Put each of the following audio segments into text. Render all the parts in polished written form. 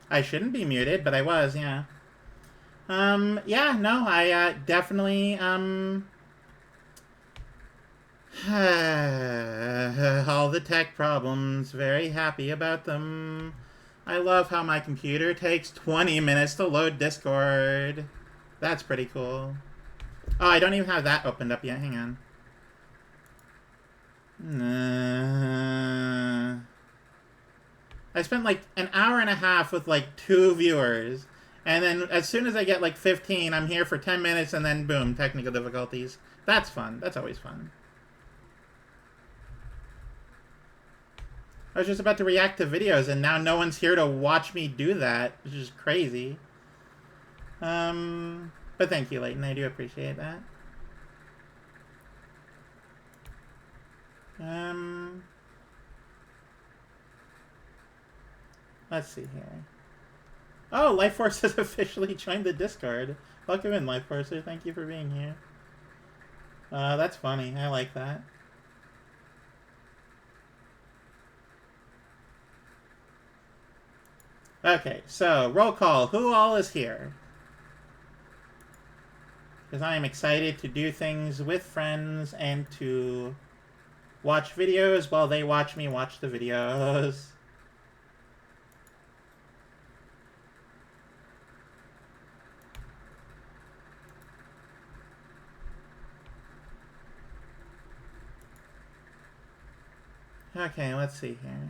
I shouldn't be muted, but I was, yeah. Yeah, no, I, definitely, all the tech problems, very happy about them. I love how my computer takes 20 minutes to load Discord. That's pretty cool. Oh, I don't even have that opened up yet. Hang on. I spent like an hour and a half with like 2 viewers. And then as soon as I get like 15, I'm here for 10 minutes and then boom, technical difficulties. That's fun. That's always fun. I was just about to react to videos and now no one's here to watch me do that, which is crazy. But thank you, Leighton. I do appreciate that. Let's see here. Oh, Life Force has officially joined the Discord. Welcome in, Life Forcer. Thank you for being here. That's funny. I like that. Okay, so roll call. Who all is here? Because I am excited to do things with friends and to watch videos while they watch me watch the videos. Okay, let's see here.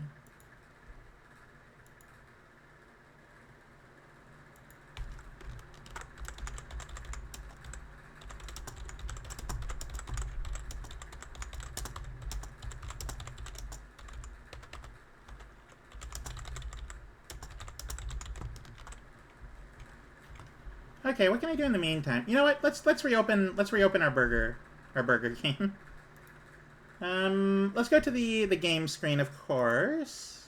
Okay, what can I do in the meantime? You know what? Let's reopen our burger game. Let's go to the game screen, of course.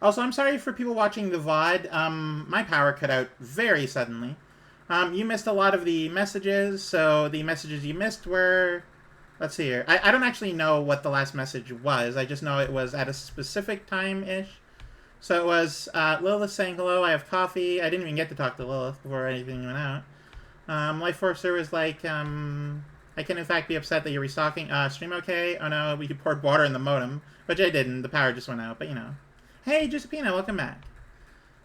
Also, I'm sorry for people watching the VOD. My power cut out very suddenly. You missed a lot of the messages, so the messages you missed were... Let's see here. I don't actually know what the last message was. I just know it was at a specific time-ish. So it was Lilith saying, hello, I have coffee. I didn't even get to talk to Lilith before anything went out. Life Forcer was like, I can in fact be upset that you're restocking. Stream okay? Oh no, we poured water in the modem. Which I didn't. The power just went out, but you know. Hey, Giuseppina, welcome back.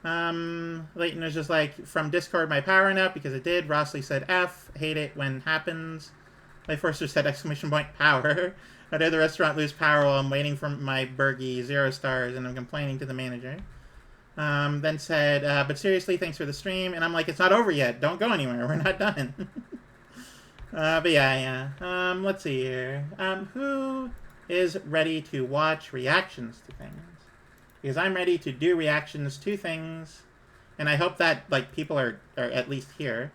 Leighton was just like, from Discord my power went out because it did. Rossley said F. Hate it when happens. Life Forcer said exclamation point power. I did the restaurant lose power while I'm waiting for my burgie 0 stars and I'm complaining to the manager. Then said, but seriously, thanks for the stream. And I'm like, it's not over yet. Don't go anywhere. We're not done. But yeah. Let's see here. Who is ready to watch reactions to things? Because I'm ready to do reactions to things. And I hope that, like, people are at least here.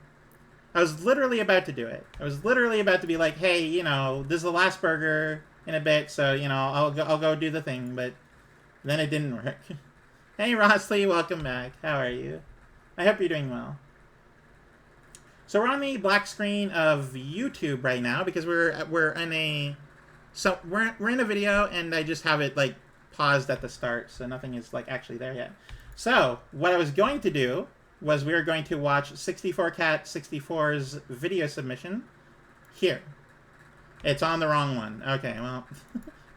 I was literally about to do it. I was literally about to be like, hey, you know, this is the last burger in a bit, so, you know, I'll go do the thing, but then it didn't work. Hey, Rossley, welcome back. How are you? I hope you're doing well. So we're on the black screen of YouTube right now because we're in a... So we're in a video, and I just have it, like, paused at the start, so nothing is, like, actually there yet. So, what I was going to do was we were going to watch 64Cat64's video submission here. It's on the wrong one. Okay, well,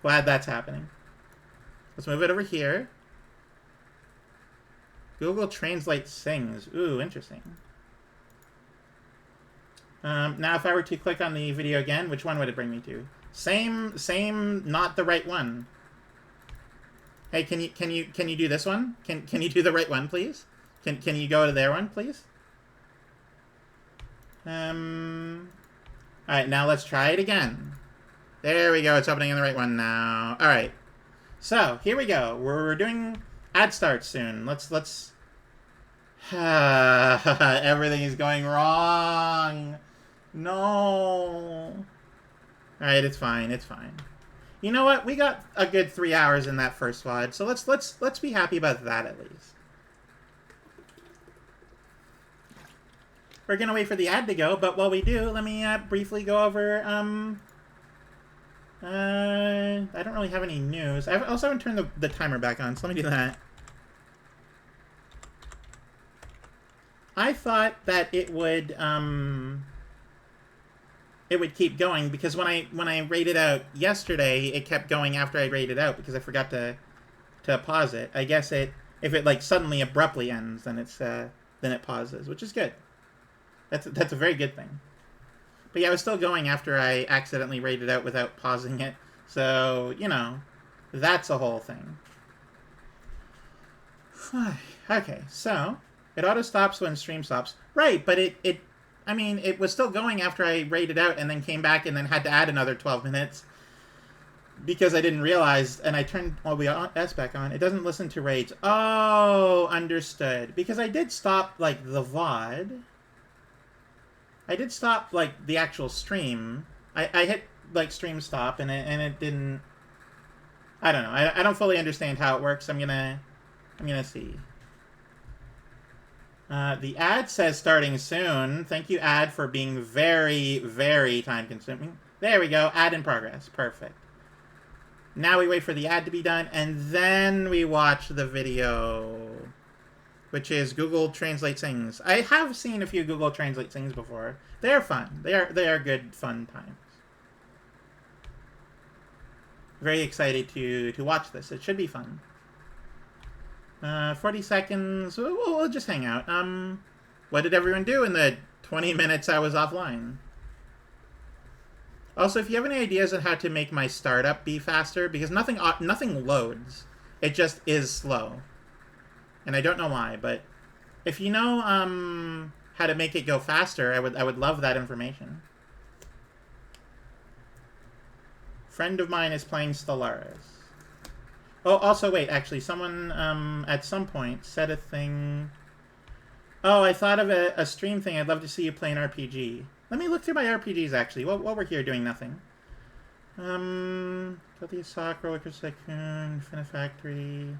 glad that's happening. Let's move it over here. Google Translate sings. Ooh, interesting. Now, if I were to click on the video again, which one would it bring me to? Same, not the right one. Hey, can you do this one? Can you do the right one, please? Can you go to their one, please? Alright, now let's try it again. There we go, it's opening in the right one now. Alright. So, here we go. We're doing ad starts soon. Let's... Everything is going wrong. No. Alright, it's fine, it's fine. You know what? We got a good 3 hours in that first VOD, so let's be happy about that at least. We're gonna wait for the ad to go, but while we do, let me briefly go over, I don't really have any news. I also haven't turned the timer back on, so let me do that. I thought that it would keep going, because when I rated out yesterday, it kept going after I rated out because I forgot to pause it. I guess if it like suddenly abruptly ends, then it pauses, which is good. That's a very good thing. But yeah, I was still going after I accidentally rated out without pausing it. So, that's a whole thing. Okay, so it auto stops when stream stops. Right, but it was still going after I rated out and then came back and then had to add another 12 minutes because I didn't realize, and I turned OBS back on. It doesn't listen to raids. Oh, understood. Because I did stop, like, the VOD. I did stop, like, the actual stream. I hit, like, stream stop, and it didn't... I don't know. I don't fully understand how it works. I'm gonna see. The ad says starting soon. Thank you, ad, for being very, very time-consuming. There we go. Ad in progress. Perfect. Now we wait for the ad to be done, and then we watch the video, which is Google Translate Things. I have seen a few Google Translate Things before. They are fun. They are good, fun times. Very excited to watch this. It should be fun. 40 seconds. We'll just hang out. What did everyone do in the 20 minutes I was offline? Also, if you have any ideas on how to make my startup be faster, because nothing loads. It just is slow. And I don't know why, but if you know how to make it go faster, I would love that information. Friend of mine is playing Stellaris. Oh, also, wait, actually, someone at some point said a thing. Oh, I thought of a stream thing. I'd love to see you play an RPG. Let me look through my RPGs, actually, while we're here doing nothing. Guilty Sock, Roller Coaster Tycoon, Finifactory,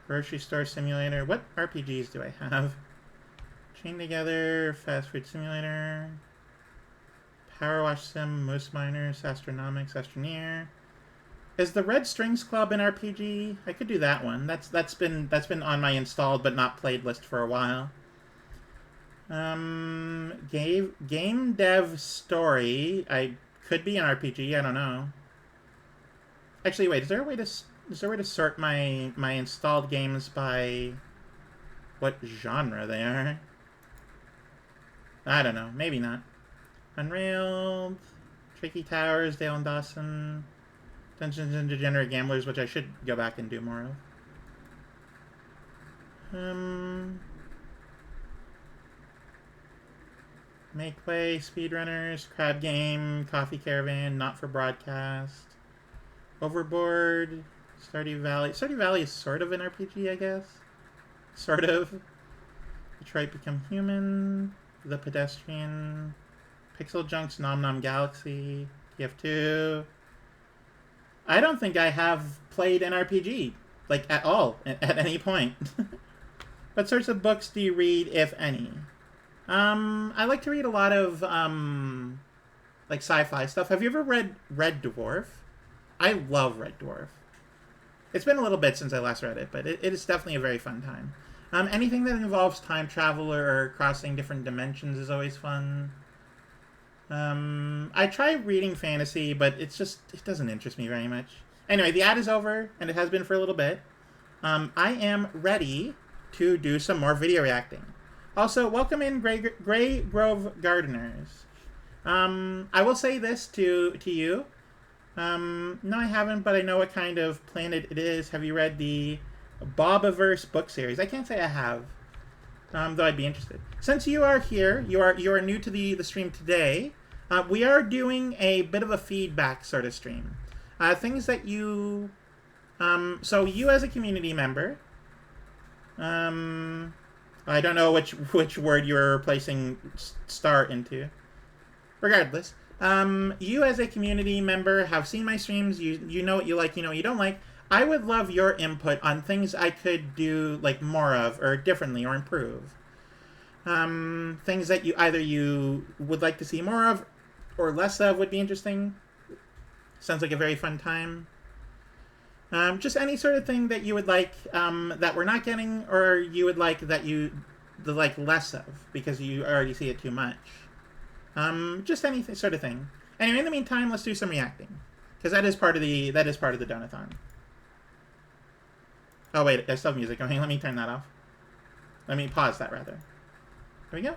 Grocery Store Simulator. What RPGs do I have? Chain Together, Fast Food Simulator, Power Wash Sim, Moose Miners, Astronomics, Astroneer. Is the Red Strings Club an RPG? I could do that one. That's been on my installed but not played list for a while. Game Dev Story. I could be an RPG. I don't know. Actually, wait. Is there a way to sort my installed games by what genre they are? I don't know. Maybe not. Unrailed, Tricky Towers, Dale and Dawson, Dungeons and Degenerate Gamblers, which I should go back and do more of. Make Play, Speedrunners, Crab Game, Coffee Caravan, Not for Broadcast, Overboard, Stardew Valley. Stardew Valley is sort of an RPG, I guess. Sort of. Detroit Become Human, The Pedestrian, Pixel Junk's Nom Nom Galaxy, TF2. I don't think I have played an RPG, like, at all, at any point. What sorts of books do you read, if any? I like to read a lot of, like, sci-fi stuff. Have you ever read Red Dwarf? I love Red Dwarf. It's been a little bit since I last read it, but it is definitely a very fun time. Anything that involves time travel or crossing different dimensions is always fun. I try reading fantasy, but it doesn't interest me very much. Anyway, the ad is over, and it has been for a little bit. I am ready to do some more video reacting. Also, welcome in Grey Grove Gardeners. I will say this to you. No, I haven't, but I know what kind of planet it is. Have you read the Bobiverse book series? I can't say I have, though I'd be interested. Since you are here, you are new to the stream today. We are doing a bit of a feedback sort of stream. Things that you, so you as a community member, I don't know which word you're replacing star into. Regardless, you as a community member have seen my streams. You know what you like, you know what you don't like. I would love your input on things I could do like more of, or differently, or improve. Things that you would like to see more of, or less of, would be interesting. Sounds like a very fun time. Just any sort of thing that you would like that we're not getting, or you would like that you the like less of because you already see it too much. Just any sort of thing. Anyway, in the meantime, let's do some reacting because that is part of the donathon. Oh wait, there's still music going. Let me turn that off. Let me pause that rather. There we go.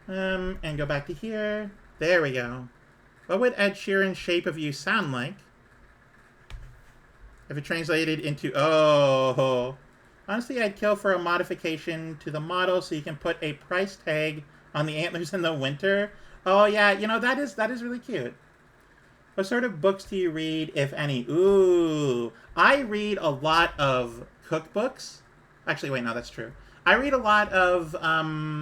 And go back to here. There we go. What would Ed Sheeran's Shape of You sound like if it translated into... Oh. Honestly, I'd kill for a modification to the model so you can put a price tag on the antlers in the winter. Oh, yeah. You know, that is really cute. What sort of books do you read, if any? Ooh. I read a lot of cookbooks. Actually, wait, no, that's true. I read a lot of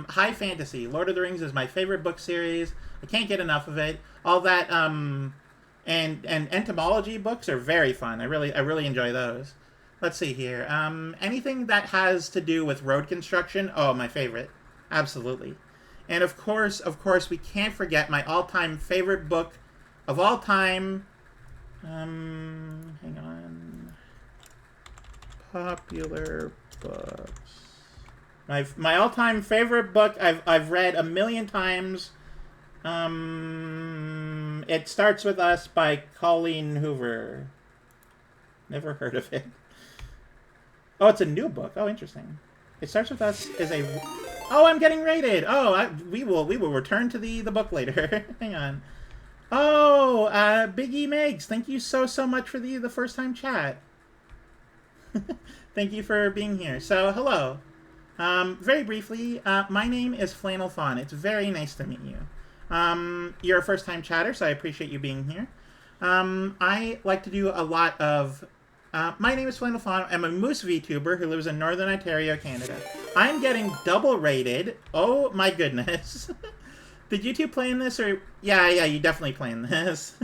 high fantasy. Lord of the Rings is my favorite book series. I can't get enough of it. All that and entomology books are very fun. I really enjoy those. Let's see here. Anything that has to do with road construction. Oh, my favorite. Absolutely. And of course, we can't forget my all-time favorite book of all time. Hang on. Popular books. My all-time favorite book I've read a million times. It Starts With Us by Colleen Hoover. Never heard of it. Oh, it's a new book. Oh, interesting. It Starts With Us is a... Oh, I'm getting rated. Oh, we will return to the book later. Hang on. Oh, Biggie Megs, thank you so much for the first time chat. Thank you for being here. So, hello. Very briefly, my name is Flannel Fawn. It's very nice to meet you. You're a first-time chatter, so I appreciate you being here. I like to do a lot of... my name is Flannel Fawn. I'm a moose VTuber who lives in Northern Ontario, Canada. I'm getting double rated. Oh my goodness. Did you two play in this? Or yeah, you definitely play in this.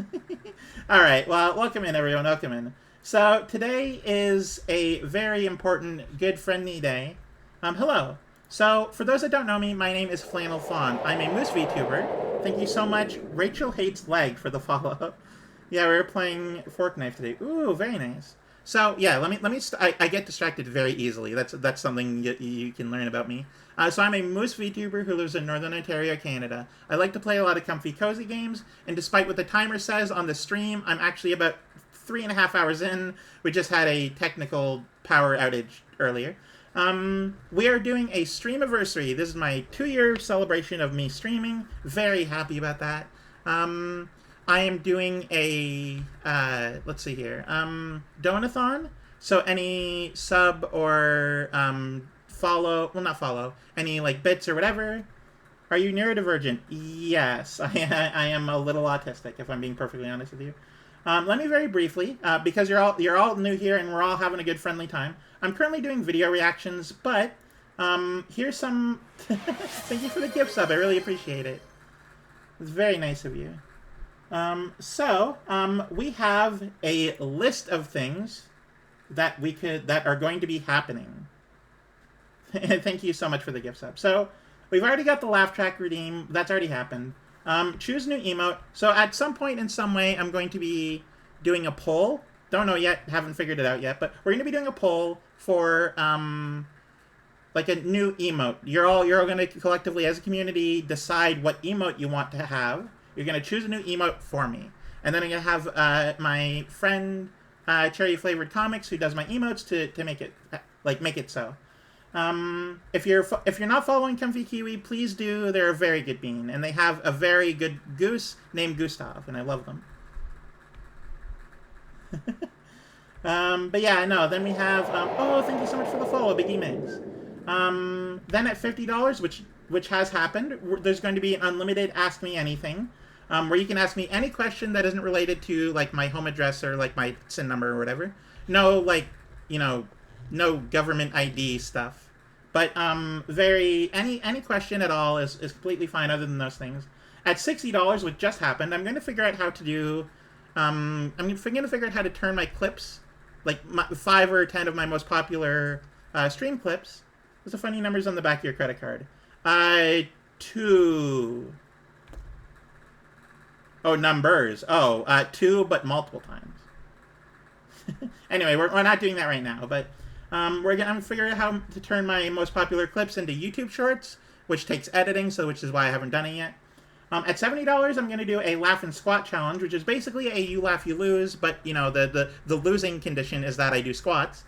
Alright, well, welcome in, everyone. Welcome in. So, today is a very important, good, friendly day. Hello. So, for those that don't know me, my name is Flannel Fawn. I'm a moose VTuber. Thank you so much. Rachel Hates Leg for the follow. Yeah, we were playing Fork Knife today. Ooh, very nice. So, yeah, let me I get distracted very easily. That's something you can learn about me. So I'm a moose VTuber who lives in Northern Ontario, Canada. I like to play a lot of comfy, cozy games, and despite what the timer says on the stream, I'm actually about 3.5 hours in. We just had a technical power outage earlier. We are doing a Streamaversary. This is my 2-year celebration of me streaming. Very happy about that. I am doing a, let's see here, donathon. So any sub or follow, well, not follow, any like bits or whatever. Are you neurodivergent? Yes, I am a little autistic, if I'm being perfectly honest with you. Let me very briefly, because you're all new here and we're all having a good friendly time. I'm currently doing video reactions, but here's some. Thank you for the gift sub. I really appreciate it. It's very nice of you. We have a list of things that are going to be happening. Thank you so much for the gift sub. So we've already got the laugh track redeem. That's already happened. Choose new emote. So at some point in some way, I'm going to be doing a poll. Don't know yet. Haven't figured it out yet. But we're going to be doing a poll for like a new emote. You're all going to collectively, as a community, decide what emote you want to have. You're going to choose a new emote for me. And then I'm going to have my friend Cherry Flavored Comics, who does my emotes, to make it so. If you're not following Comfy Kiwi, please do. They're a very good bean, and they have a very good goose named Gustav, and I love them. But yeah, no. Then we have oh, thank you so much for the follow, Biggie Migs. Then at $50, which has happened, there's going to be an unlimited Ask Me Anything, where you can ask me any question that isn't related to like my home address or like my SIN number or whatever. No, like, no government ID stuff. But any question at all is completely fine other than those things. At $60, which just happened, I'm going to figure out how to do I'm going to figure out how to turn my clips, like 5 or 10 of my most popular stream clips. What's the funny numbers on the back of your credit card? 2. Oh, numbers. Oh, 2, but multiple times. Anyway, we're not doing that right now. But I'm figuring out how to turn my most popular clips into YouTube Shorts, which takes editing, which is why I haven't done it yet. At $70, I'm going to do a laugh and squat challenge, which is basically a you laugh, you lose, but, you know, the losing condition is that I do squats.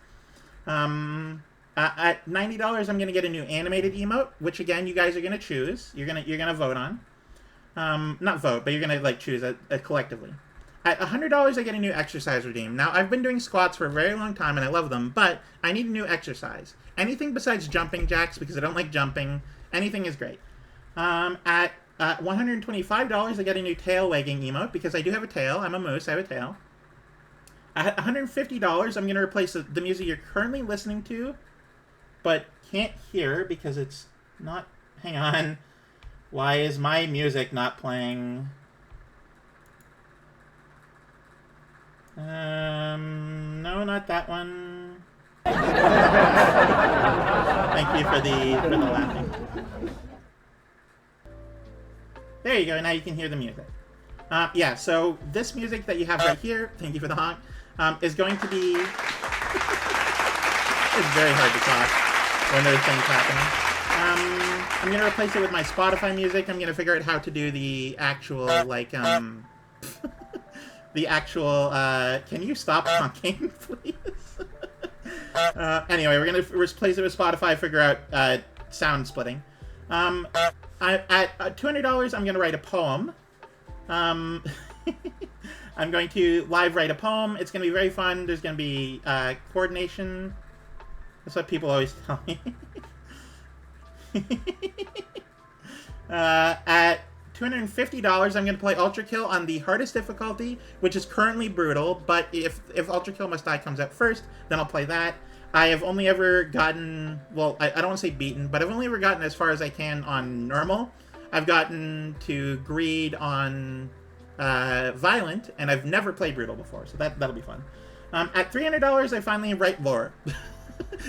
At $90, I'm going to get a new animated emote, which, again, you guys are going to choose. You're gonna vote on. Not vote, but you're going to, like, choose it collectively. At $100, I get a new exercise redeem. Now, I've been doing squats for a very long time, and I love them, but I need a new exercise. Anything besides jumping jacks, because I don't like jumping, anything is great. At $125, I get a new tail wagging emote, because I do have a tail. I'm a moose. I have a tail. At $150, I'm going to replace the music you're currently listening to, but can't hear because it's not... Hang on. Why is my music not playing? No, not that one. Thank you for the laughing. There you go, now you can hear the music. Yeah, so this music that you have right here, thank you for the honk, is going to be... It's very hard to talk when there's things happening. I'm going to replace it with my Spotify music. I'm going to figure out how to do the actual, like, the actual, can you stop honking, please? Anyway, we're going to replace it with Spotify, figure out sound splitting. At $200, I'm going to write a poem. I'm going to live write a poem. It's going to be very fun. There's going to be coordination. That's what people always tell me. At $250, I'm going to play Ultra Kill on the hardest difficulty, which is currently brutal, but if Ultra Kill Must Die comes out first, then I'll play that. I have only ever gotten, well, I don't want to say beaten, but I've only ever gotten as far as I can on normal. I've gotten to greed on violent, and I've never played brutal before, so that'll be fun. At $300, I finally write lore.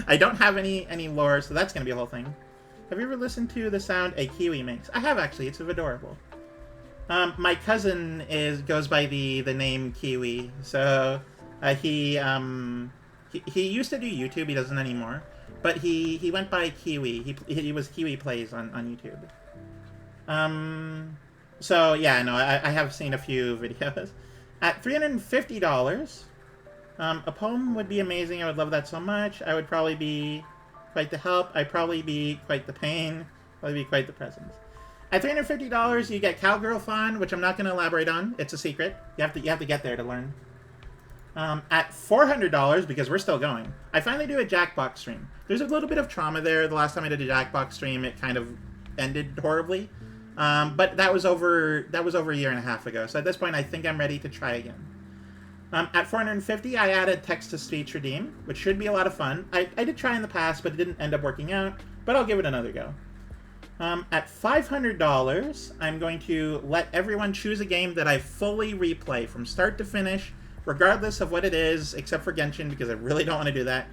I don't have any lore, so that's going to be a whole thing. Have you ever listened to the sound a kiwi makes? I have, actually. It's adorable. My cousin goes by the name Kiwi, so he used to do YouTube. He doesn't anymore, but he went by Kiwi. He was Kiwi Plays on YouTube. So yeah, no, I have seen a few videos. At $350, a poem would be amazing. I would love that so much. I would probably be quite the help. I'd probably be quite the pain. Probably be quite the presence. At $350, you get Cowgirl Fawn, which I'm not going to elaborate on. It's a secret. You have to get there to learn. At $400, because we're still going, I finally do a Jackbox stream. There's a little bit of trauma there. The last time I did a Jackbox stream, it kind of ended horribly. But that was over a year and a half ago. So at this point, I think I'm ready to try again. At $450, I added text-to-speech redeem, which should be a lot of fun. I did try in the past, but it didn't end up working out. But I'll give it another go. At $500, I'm going to let everyone choose a game that I fully replay from start to finish, regardless of what it is, except for Genshin, because I really don't want to do that.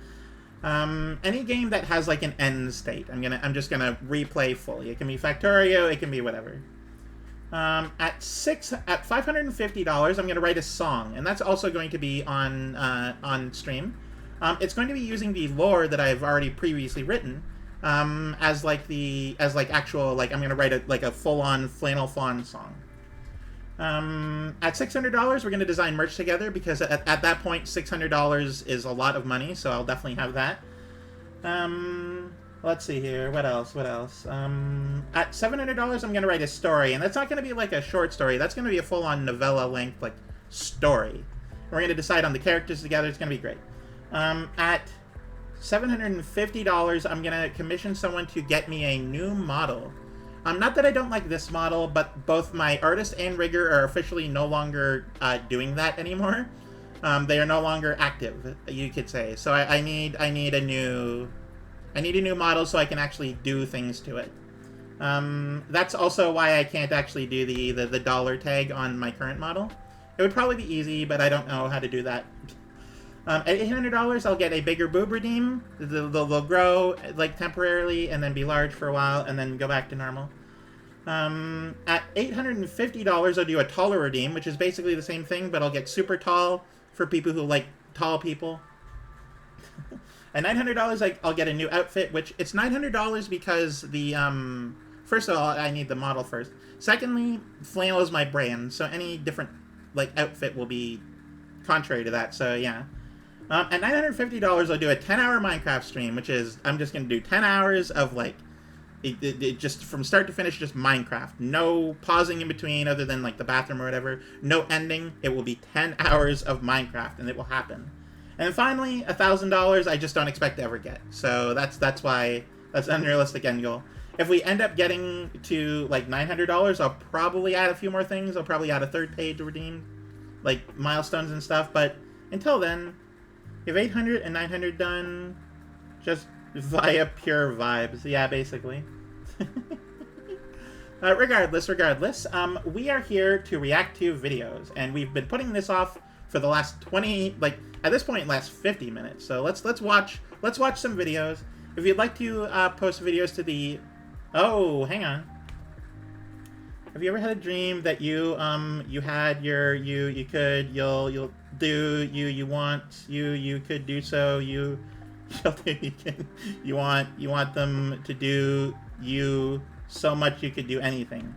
Any game that has like an end state, I'm just gonna replay fully. It can be Factorio, it can be whatever. At $550, I'm gonna write a song, and that's also going to be on stream. It's going to be using the lore that I've already previously written, as actual, like, I'm gonna write a full-on Flannel Fawn song. At $600, we're gonna design merch together, because at that point, $600 is a lot of money, so I'll definitely have that. Let's see here. What else? At $700, I'm gonna write a story, and that's not gonna be like a short story. That's gonna be a full-on novella-length, like, story. We're gonna decide on the characters together. It's gonna be great. At $750, I'm gonna commission someone to get me a new model. Not that I don't like this model, but both my artist and rigger are officially no longer doing that anymore. They are no longer active, you could say. So I need a new model so I can actually do things to it. That's also why I can't actually do the dollar tag on my current model. It would probably be easy, but I don't know how to do that. At $800, I'll get a bigger boob redeem. They'll grow, like, temporarily, and then be large for a while, and then go back to normal. At $850, I'll do a taller redeem, which is basically the same thing, but I'll get super tall for people who like tall people. At $900, I'll get a new outfit, which it's $900 because the first of all, I need the model first. Secondly, flannel is my brand, so any different like outfit will be contrary to that. So yeah. At $950, I'll do a 10-hour Minecraft stream, which is I'm just gonna do 10 hours of like it just from start to finish, just Minecraft. No pausing in between, other than like the bathroom or whatever. No ending. It will be 10 hours of Minecraft, and it will happen. And then finally, $1,000, I just don't expect to ever get. So that's why that's an unrealistic end goal. If we end up getting to like $900, I'll probably add a few more things. I'll probably add a third page redeemed, like milestones and stuff. But until then, you have 800 and 900 done, just via pure vibes. Yeah, basically. Regardless, we are here to react to videos, and we've been putting this off for the last 20, like at this point, last 50 minutes. So let's watch some videos. If you'd like to post videos to the, oh, hang on. Have you ever had a dream that you had your you could you'll do you want you could do so you want them to do you so much you could do anything.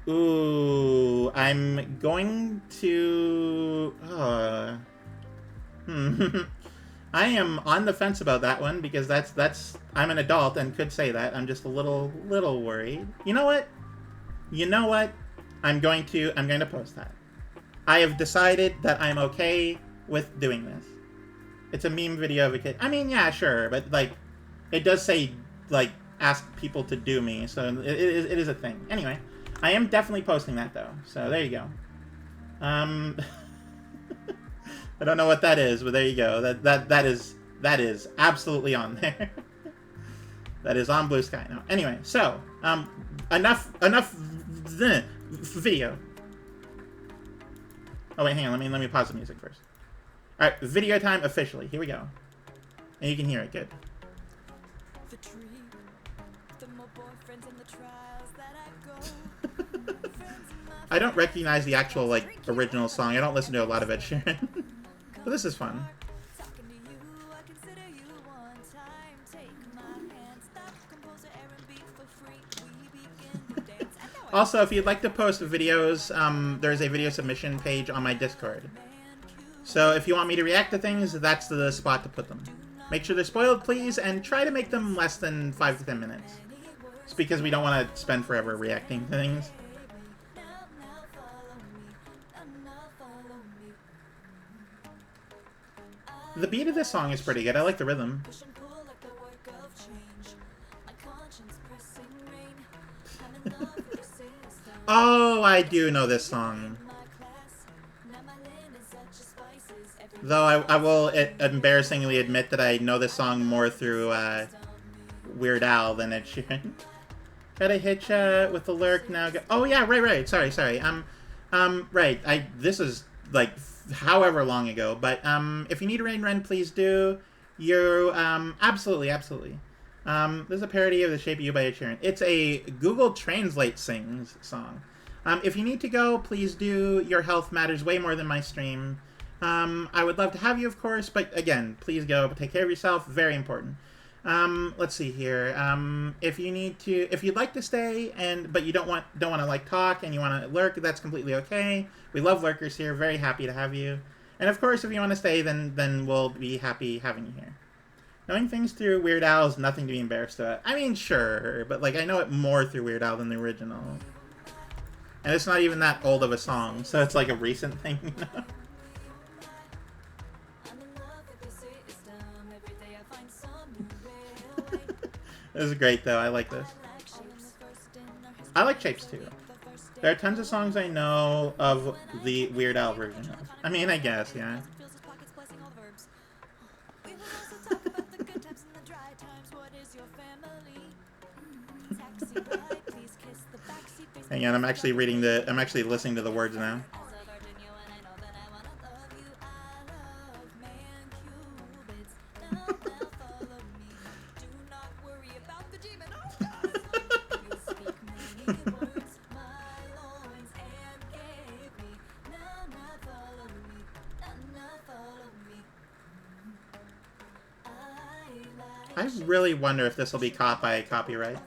Ooh, I'm going to I am on the fence about that one because that's I'm an adult and could say that. I'm just a little worried. You know what? I'm going to post that. I have decided that I'm okay with doing this. It's a meme video of a kid. I mean, yeah, sure, but like, it does say like ask people to do me, so it is a thing. Anyway, I am definitely posting that though. So there you go. I don't know what that is, but there you go. That is absolutely on there. That is on Blue Sky now. Anyway, so enough video. Oh wait, hang on. Let me pause the music first. All right, video time officially. Here we go. And you can hear it good. I don't recognize the actual like original song. I don't listen to a lot of Ed Sheeran, but this is fun. Also, if you'd like to post videos, there's a video submission page on my Discord. So if you want me to react to things, that's the spot to put them. Make sure they're spoiled, please, and try to make them less than 5 to 10 minutes. It's because we don't want to spend forever reacting to things. The beat of this song is pretty good. I like the rhythm. Oh, I do know this song. Though I will embarrassingly admit that I know this song more through Weird Al than Ed Sheeran. Gotta hit ya with the lyric now. Oh yeah, right. Sorry. Right. This is like however long ago, but if you need Rain Ren, please do. You're absolutely. There's a parody of The Shape of You by Ed Sheeran. It's a Google Translate sings song. If you need to go, please do. Your health matters way more than my stream. I would love to have you, of course, but again, please go. Take care of yourself. Very important. Let's see here. If you'd like to stay but you don't want to like talk and you want to lurk, that's completely okay. We love lurkers here. Very happy to have you. And of course, if you want to stay, then we'll be happy having you here. Knowing things through Weird Al is nothing to be embarrassed about. I mean, sure, but like I know it more through Weird Al than the original. And it's not even that old of a song, so it's like a recent thing, you know? This is great, though. I like this. I like Shapes, too. There are tons of songs I know of the Weird Al version of. I mean, I guess, yeah. Hang on, I'm actually listening to the words now. really wonder if this will be caught by copyright.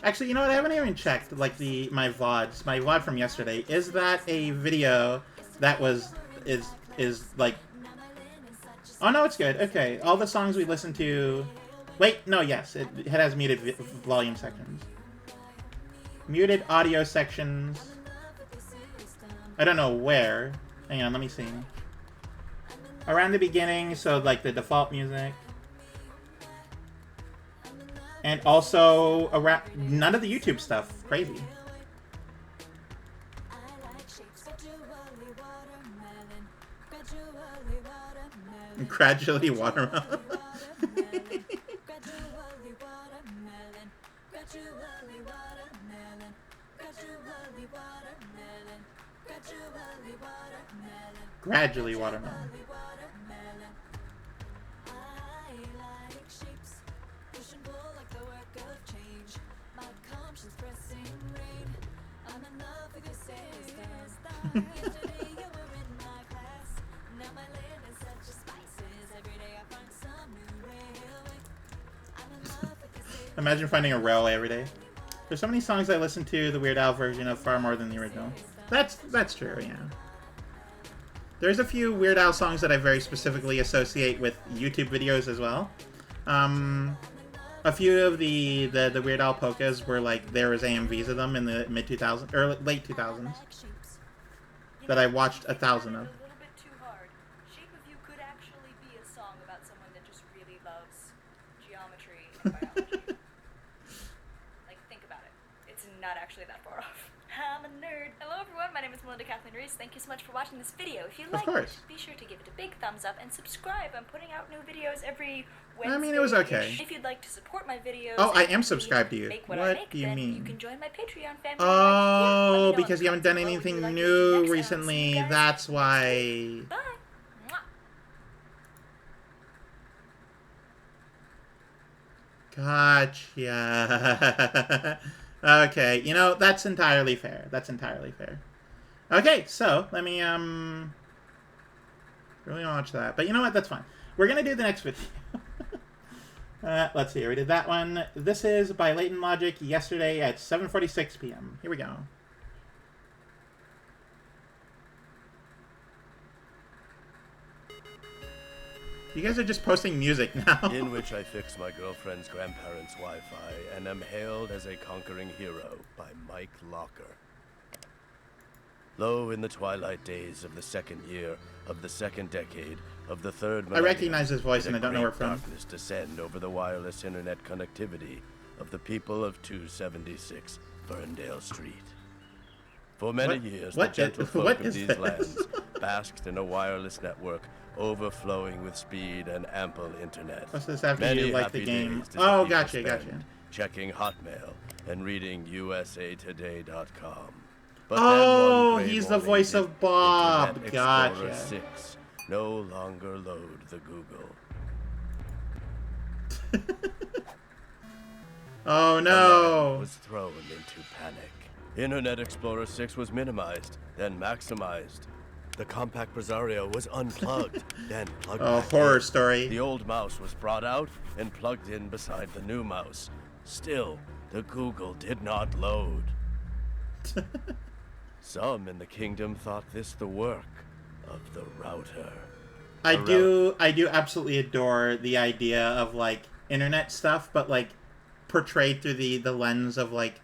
Actually, you know what? I haven't even checked, like, my VODs. My VOD from yesterday. Is that a video that is like... Oh, no, it's good. Okay. All the songs we listened to... Wait, no, yes. It has muted volume sections. Muted audio sections. I don't know where. Hang on, let me see. Around the beginning, so, like, the default music. And also, around... None of the YouTube stuff. Crazy. Gradually watermelon. Gradually watermelon. Imagine finding a railway every day. There's so many songs I listen to the Weird Al version of far more than the original. That's true, yeah. There's a few Weird Al songs that I very specifically associate with YouTube videos as well. A few of the Weird Al polkas were like, there was AMVs of them in the mid-2000s, or late 2000s. That I watched 1,000 of. Thank you so much for watching this video. If you liked it, be sure to give it a big thumbs up and subscribe. I'm putting out new videos every Wednesday. I mean, it was okay. If you'd like to support my videos... Oh, I am subscribed to you. What do you mean? You can join my Patreon family. Oh, because you haven't done anything new recently. That's why. Bye. Gotcha. Okay, you know, that's entirely fair. That's entirely fair. Okay, so, let me, really watch that. But you know what? That's fine. We're gonna do the next video. Let's see. We did that one. This is by Latent Logic yesterday at 7:46 p.m. Here we go. You guys are just posting music now. In which I fix my girlfriend's grandparents' Wi-Fi and am hailed as a conquering hero by Mike Locker. Lo, in the twilight days of the second year, of the second decade, of the third millennium, I recognize his voice and I don't know where from. Darkness descend over the wireless internet connectivity of the people of 276 Ferndale Street. For many years, the gentle folk of these lands basked in a wireless network overflowing with speed and ample internet. What's this after you like the game? days did Oh, the people gotcha, spend gotcha. Checking Hotmail and reading usatoday.com. But Oh, then one he's gray the voice morning, of Bob. Internet Gotcha. Explorer 6 no longer load the Google. Oh A no. man was thrown into panic. Internet Explorer 6 was minimized, then maximized. The compact Presario was unplugged, then plugged Oh, back horror in. story. The old mouse was brought out and plugged in beside the new mouse. Still, the Google did not load. Some in the kingdom thought this the work of the router. I do absolutely adore the idea of like internet stuff, but like portrayed through the lens of like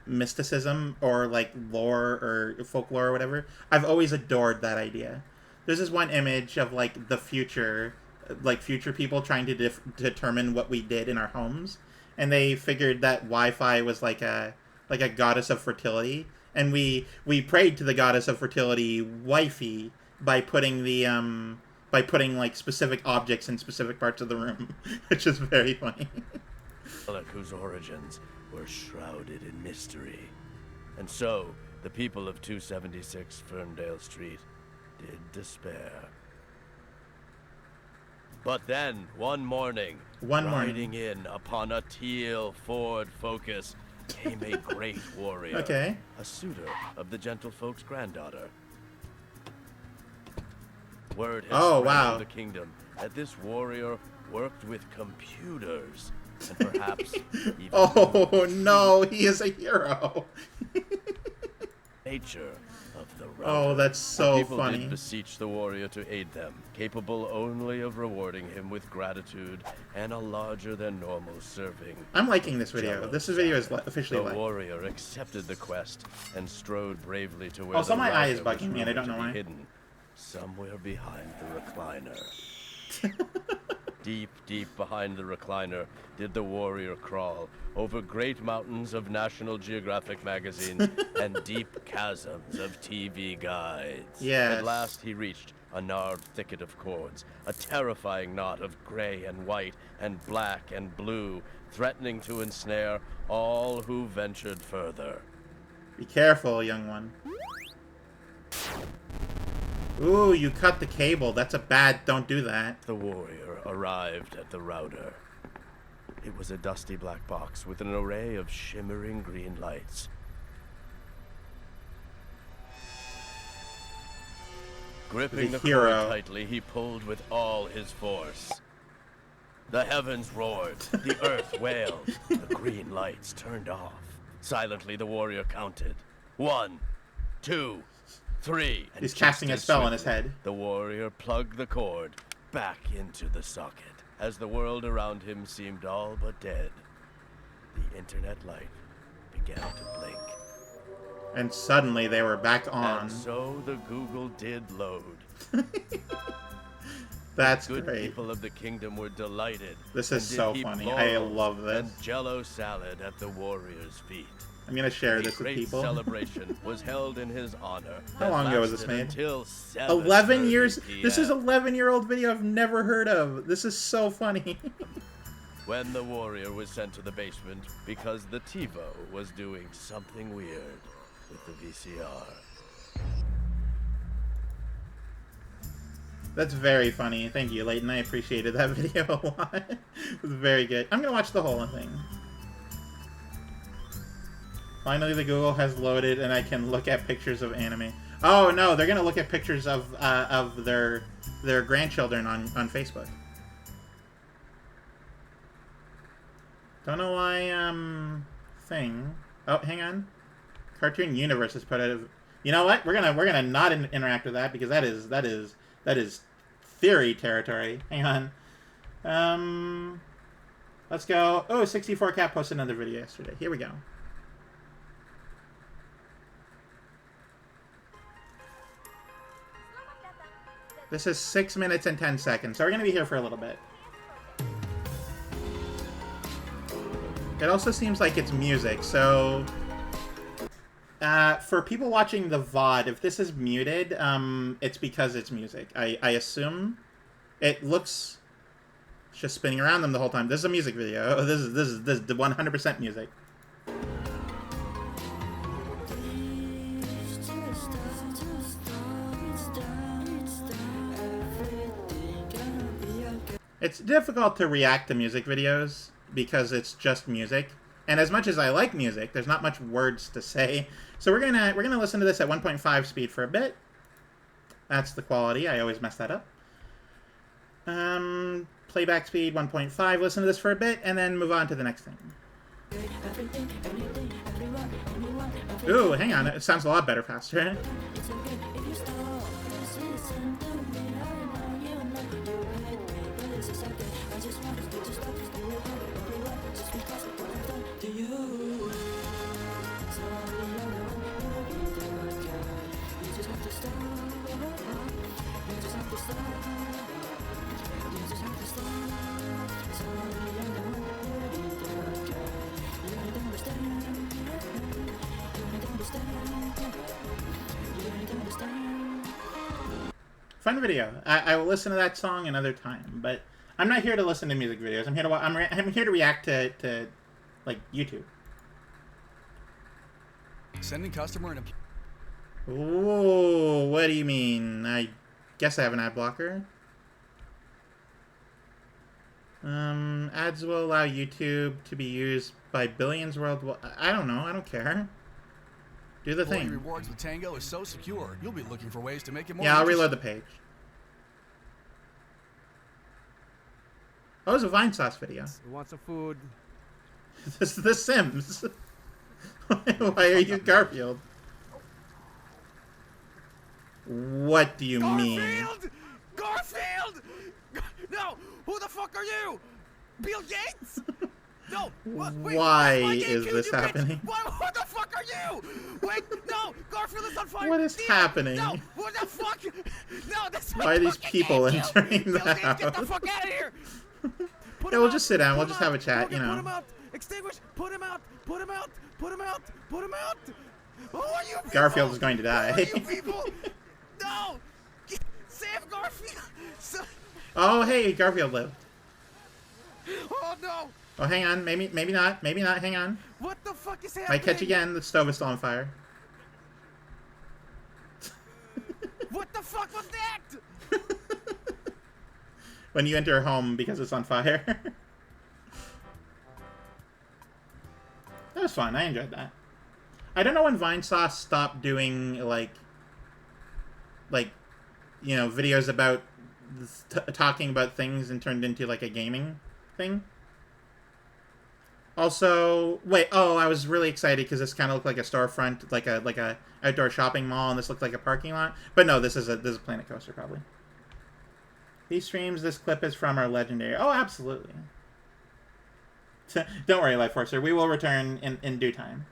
mysticism or like lore or folklore or whatever. I've always adored that idea. There's this one image of like the future, like future people trying to determine what we did in our homes, and they figured that Wi-Fi was like a goddess of fertility, and we prayed to the goddess of fertility, wifey, by putting like specific objects in specific parts of the room, which is very funny. Whose origins were shrouded in mystery. And so, the people of 276 Ferndale Street did despair. But then, one morning, riding in upon a teal Ford Focus, came a great warrior. Okay. A suitor of the gentlefolk's granddaughter. Word has spread through the kingdom that this warrior worked with computers, and perhaps even oh no, he is a hero. nature of the router. Oh, that's so people funny. Did beseech the warrior to aid them, capable only of rewarding him with gratitude and a larger than normal serving. I'm liking this video. This video is officially the liked. warrior accepted the quest and strode bravely to where also, the my eye is router bugging me, and I don't know why. hidden somewhere behind the recliner. Deep, deep behind the recliner did the warrior crawl, over great mountains of National Geographic magazines and deep chasms of TV guides. Yes. At last he reached a gnarled thicket of cords, a terrifying knot of gray and white and black and blue, threatening to ensnare all who ventured further. Be careful, young one. Ooh, you cut the cable. That's a bad... Don't do that. The warrior arrived at the router. It was a dusty black box with an array of shimmering green lights. Gripping the cord tightly, he pulled with all his force. The heavens roared, the earth wailed, the green lights turned off. Silently, the warrior counted. 1, 2, 3. He's casting a spell on his head. The warrior plugged the cord back into the socket. As the world around him seemed all but dead, the internet light began to blink. And suddenly they were back on. And so the Google did load. That's Good great. people of the kingdom were delighted. This is so funny. I love this. And Jell-O salad at the warrior's feet. I'm gonna share this with The people. great celebration was held in his honor. How long ago was this made? Until 11 years? PM. This is an 11-year-old video I've never heard of. This is so funny. When the warrior was sent to the basement because the TiVo was doing something weird with the VCR. That's very funny. Thank you, Leighton. I appreciated that video a lot. It was very good. I'm gonna watch the whole thing. Finally, the Google has loaded, and I can look at pictures of anime. Oh no, they're gonna look at pictures of their grandchildren on Facebook. Don't know why thing. Oh, hang on. Cartoon Universe has put out. You know what? We're gonna not interact with that because that is theory territory. Hang on. Let's go. Oh, 64Cat posted another video yesterday. Here we go. This is 6 minutes and 10 seconds, so we're going to be here for a little bit. It also seems like it's music, so... for people watching the VOD, if this is muted, it's because it's music. I assume. It looks... It's just spinning around them the whole time. This is a music video. This is 100% music. It's difficult to react to music videos because it's just music. And as much as I like music, there's not much words to say. So we're gonna listen to this at 1.5 speed for a bit. That's the quality. I always mess that up. Playback speed 1.5. Listen to this for a bit, and then move on to the next thing. Ooh, hang on. It sounds a lot better faster. Fun video. I will listen to that song another time, but I'm not here to listen to music videos. I'm here to I'm here to react to like YouTube. Sending customer in a... Ooh, what do you mean? I guess I have an ad blocker. Ads will allow YouTube to be used by billions worldwide. I don't know. I don't care. Do the thing. Rewards with Tango is so secure, you'll be looking for ways to make it more. Yeah, I'll reload the page. Oh, it was a Vine Sauce video. You want some food? This is The Sims. Why are you Garfield? What do you mean? Garfield! No! Who the fuck are you? Bill Gates? No! Wait, why is this happening? What the fuck are you? Wait, no! Garfield is on fire! What is happening? No! What the fuck? No, that's why are these people entering the house? Get the fuck out of here! Yeah, we'll just sit down. We'll just have a chat, you know. Put him out! Extinguish! Put him out! Put him out! Put him out! Put him out! Who are you people? Garfield is going to die. Who are you people? No! Save Garfield! Oh, hey, Garfield lived. Oh no! Oh, hang on. Maybe not. Maybe not. Hang on. What the fuck is happening? Might catch again. The stove is still on fire. What the fuck was that? When you enter a home because it's on fire. That was fun. I enjoyed that. I don't know when Vine Sauce stopped doing, like, you know, videos about talking about things and turned into, like, a gaming thing. Also, wait, oh, I was really excited because this kind of looked like a storefront, like a outdoor shopping mall, and this looked like a parking lot. But no, this is a Planet Coaster, probably. These streams, this clip is from our legendary... Oh, absolutely. Don't worry, Life Forcer. We will return in due time.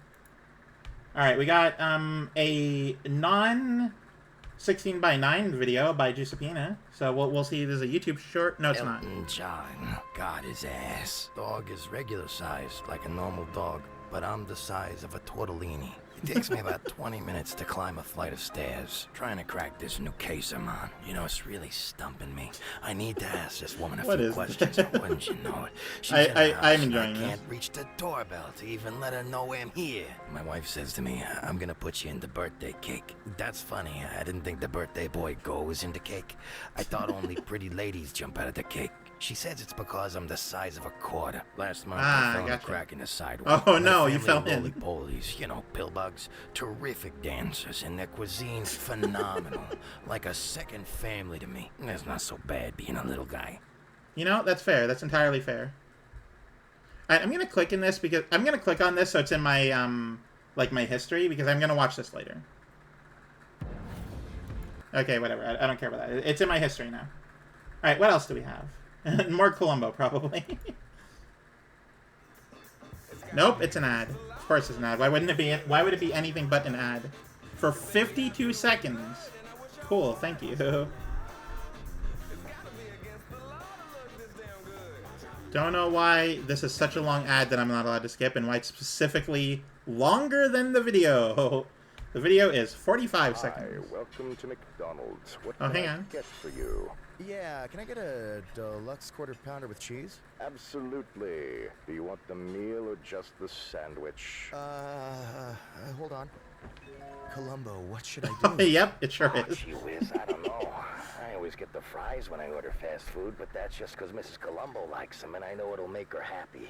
Alright, we got a non-16:9 video by Giuseppina. So we'll see. There's a YouTube short. No, it's not. Elton John got his ass. Dog is regular sized, like a normal dog, but I'm the size of a tortellini. It takes me about 20 minutes to climb a flight of stairs, trying to crack this new case I'm on. You know, it's really stumping me. I need to ask this woman a few questions, wouldn't you know it? She's I'm enjoying this. I can't reach the doorbell to even let her know I'm here. My wife says to me, I'm gonna put you in the birthday cake. That's funny. I didn't think the birthday boy goes into cake. I thought only pretty ladies jump out of the cake. She says it's because I'm the size of a quarter. Last month, I fell in a crack in the sidewalk. Oh no, you fell in. Roly-polies, you know, pillbugs, terrific dancers, and their cuisine phenomenal. Like a second family to me. It's not so bad being a little guy. You know, that's fair. That's entirely fair. Alright, I'm gonna click in this because I'm gonna click on this so it's in my like my history because I'm gonna watch this later. Okay, whatever. I don't care about that. It's in my history now. Alright, what else do we have? More Columbo, probably. Nope, it's an ad. Of course it's an ad. Why wouldn't it be? Why would it be anything but an ad? For 52 seconds. Cool, thank you. Don't know why this is such a long ad that I'm not allowed to skip, and why it's specifically longer than the video. The video is 45 seconds. Hi, welcome to McDonald's. What can I on. get for you? Yeah, can I get a deluxe quarter pounder with cheese? Absolutely. Do you want the meal or just the sandwich? Hold on. Columbo, what should I do? Yep, it sure is. Gee whiz, I don't know. I always get the fries when I order fast food, but that's just because Mrs. Columbo likes them, and I know it'll make her happy.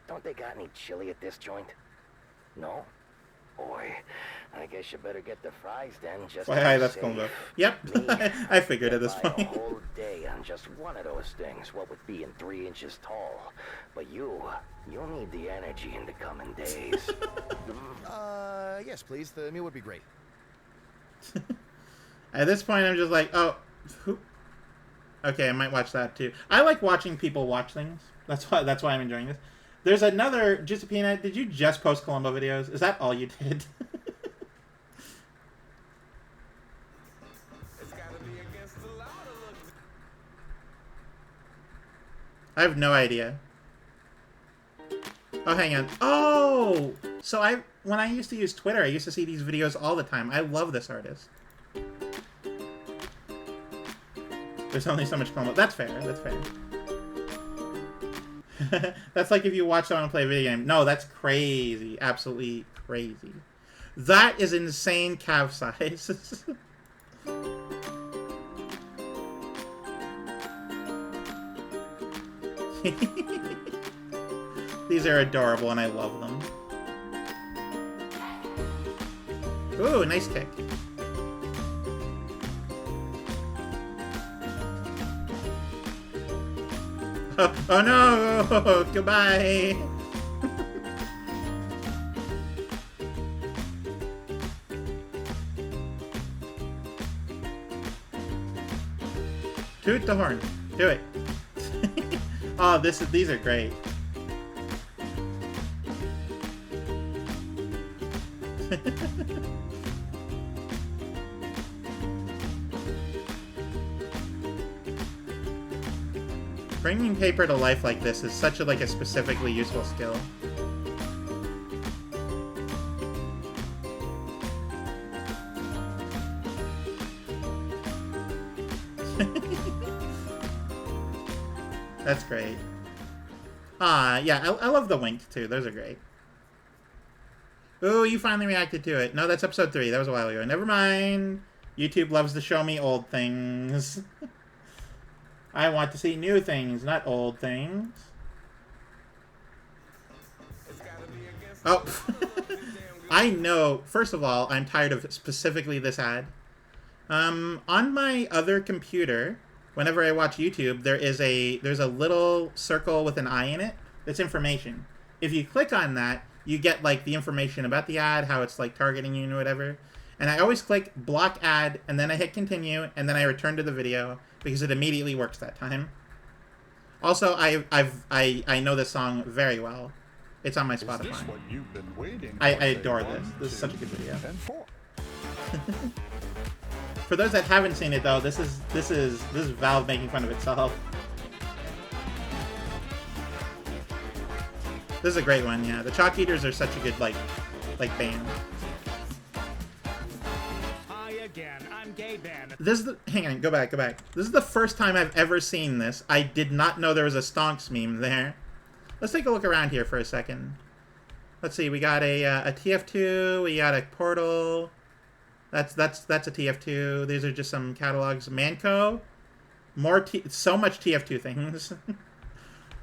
Don't they got any chili at this joint? No? Boy, I guess you better get the fries then. Just hi, that's Columbo. Yep, I figured at this point. A whole day on just one of those things, what would be in 3 inches tall. But you'll need the energy in the coming days. Yes, please. The meal would be great. At this point, I'm just like, oh, who? Okay, I might watch that too. I like watching people watch things. That's why I'm enjoying this. There's another Giuseppina. Did you just post Columbo videos? Is that all you did? I have no idea. Oh, hang on. Oh! So when I used to use Twitter, I used to see these videos all the time. I love this artist. There's only so much Columbo. That's fair. That's fair. That's like if you watch someone play a video game. No, that's crazy. Absolutely crazy. That is insane calf size. These are adorable and I love them. Ooh, nice kick. Oh no! Goodbye! Toot the horn. Do it. Oh, these are great. Bringing paper to life like this is such a specifically useful skill. That's great. Yeah, I love the wink too. Those are great. Ooh, you finally reacted to it. No, that's episode 3. That was a while ago. Never mind. YouTube loves to show me old things. I want to see new things, not old things. Oh. I know. First of all, I'm tired of specifically this ad. On my other computer, whenever I watch YouTube, there's a little circle with an eye in it that's information. If you click on that, you get the information about the ad, how it's targeting you and whatever. And I always click block ad, and then I hit continue, and then I return to the video because it immediately works that time. Also, I know this song very well. It's on my Spotify. Is this what you've been waiting for? I adore this. This is such a good video. For those that haven't seen it though, this is Valve making fun of itself. This is a great one, yeah. The Chalk Eaters are such a good band. Hi again, I'm Gay Ben. Hang on, go back. This is the first time I've ever seen this. I did not know there was a Stonks meme there. Let's take a look around here for a second. Let's see, we got a TF2, we got a Portal. That's a TF2. These are just some catalogs. Manco. So much TF2 things.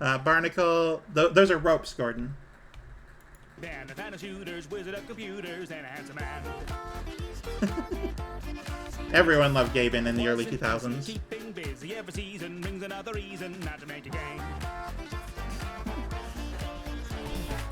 Barnacle. Those are ropes, Gordon. Band of shooters, wizard of computers, and a handsome man. Everyone loved Gaben in the early 2000s. Keeping busy every season brings another reason not to make a game.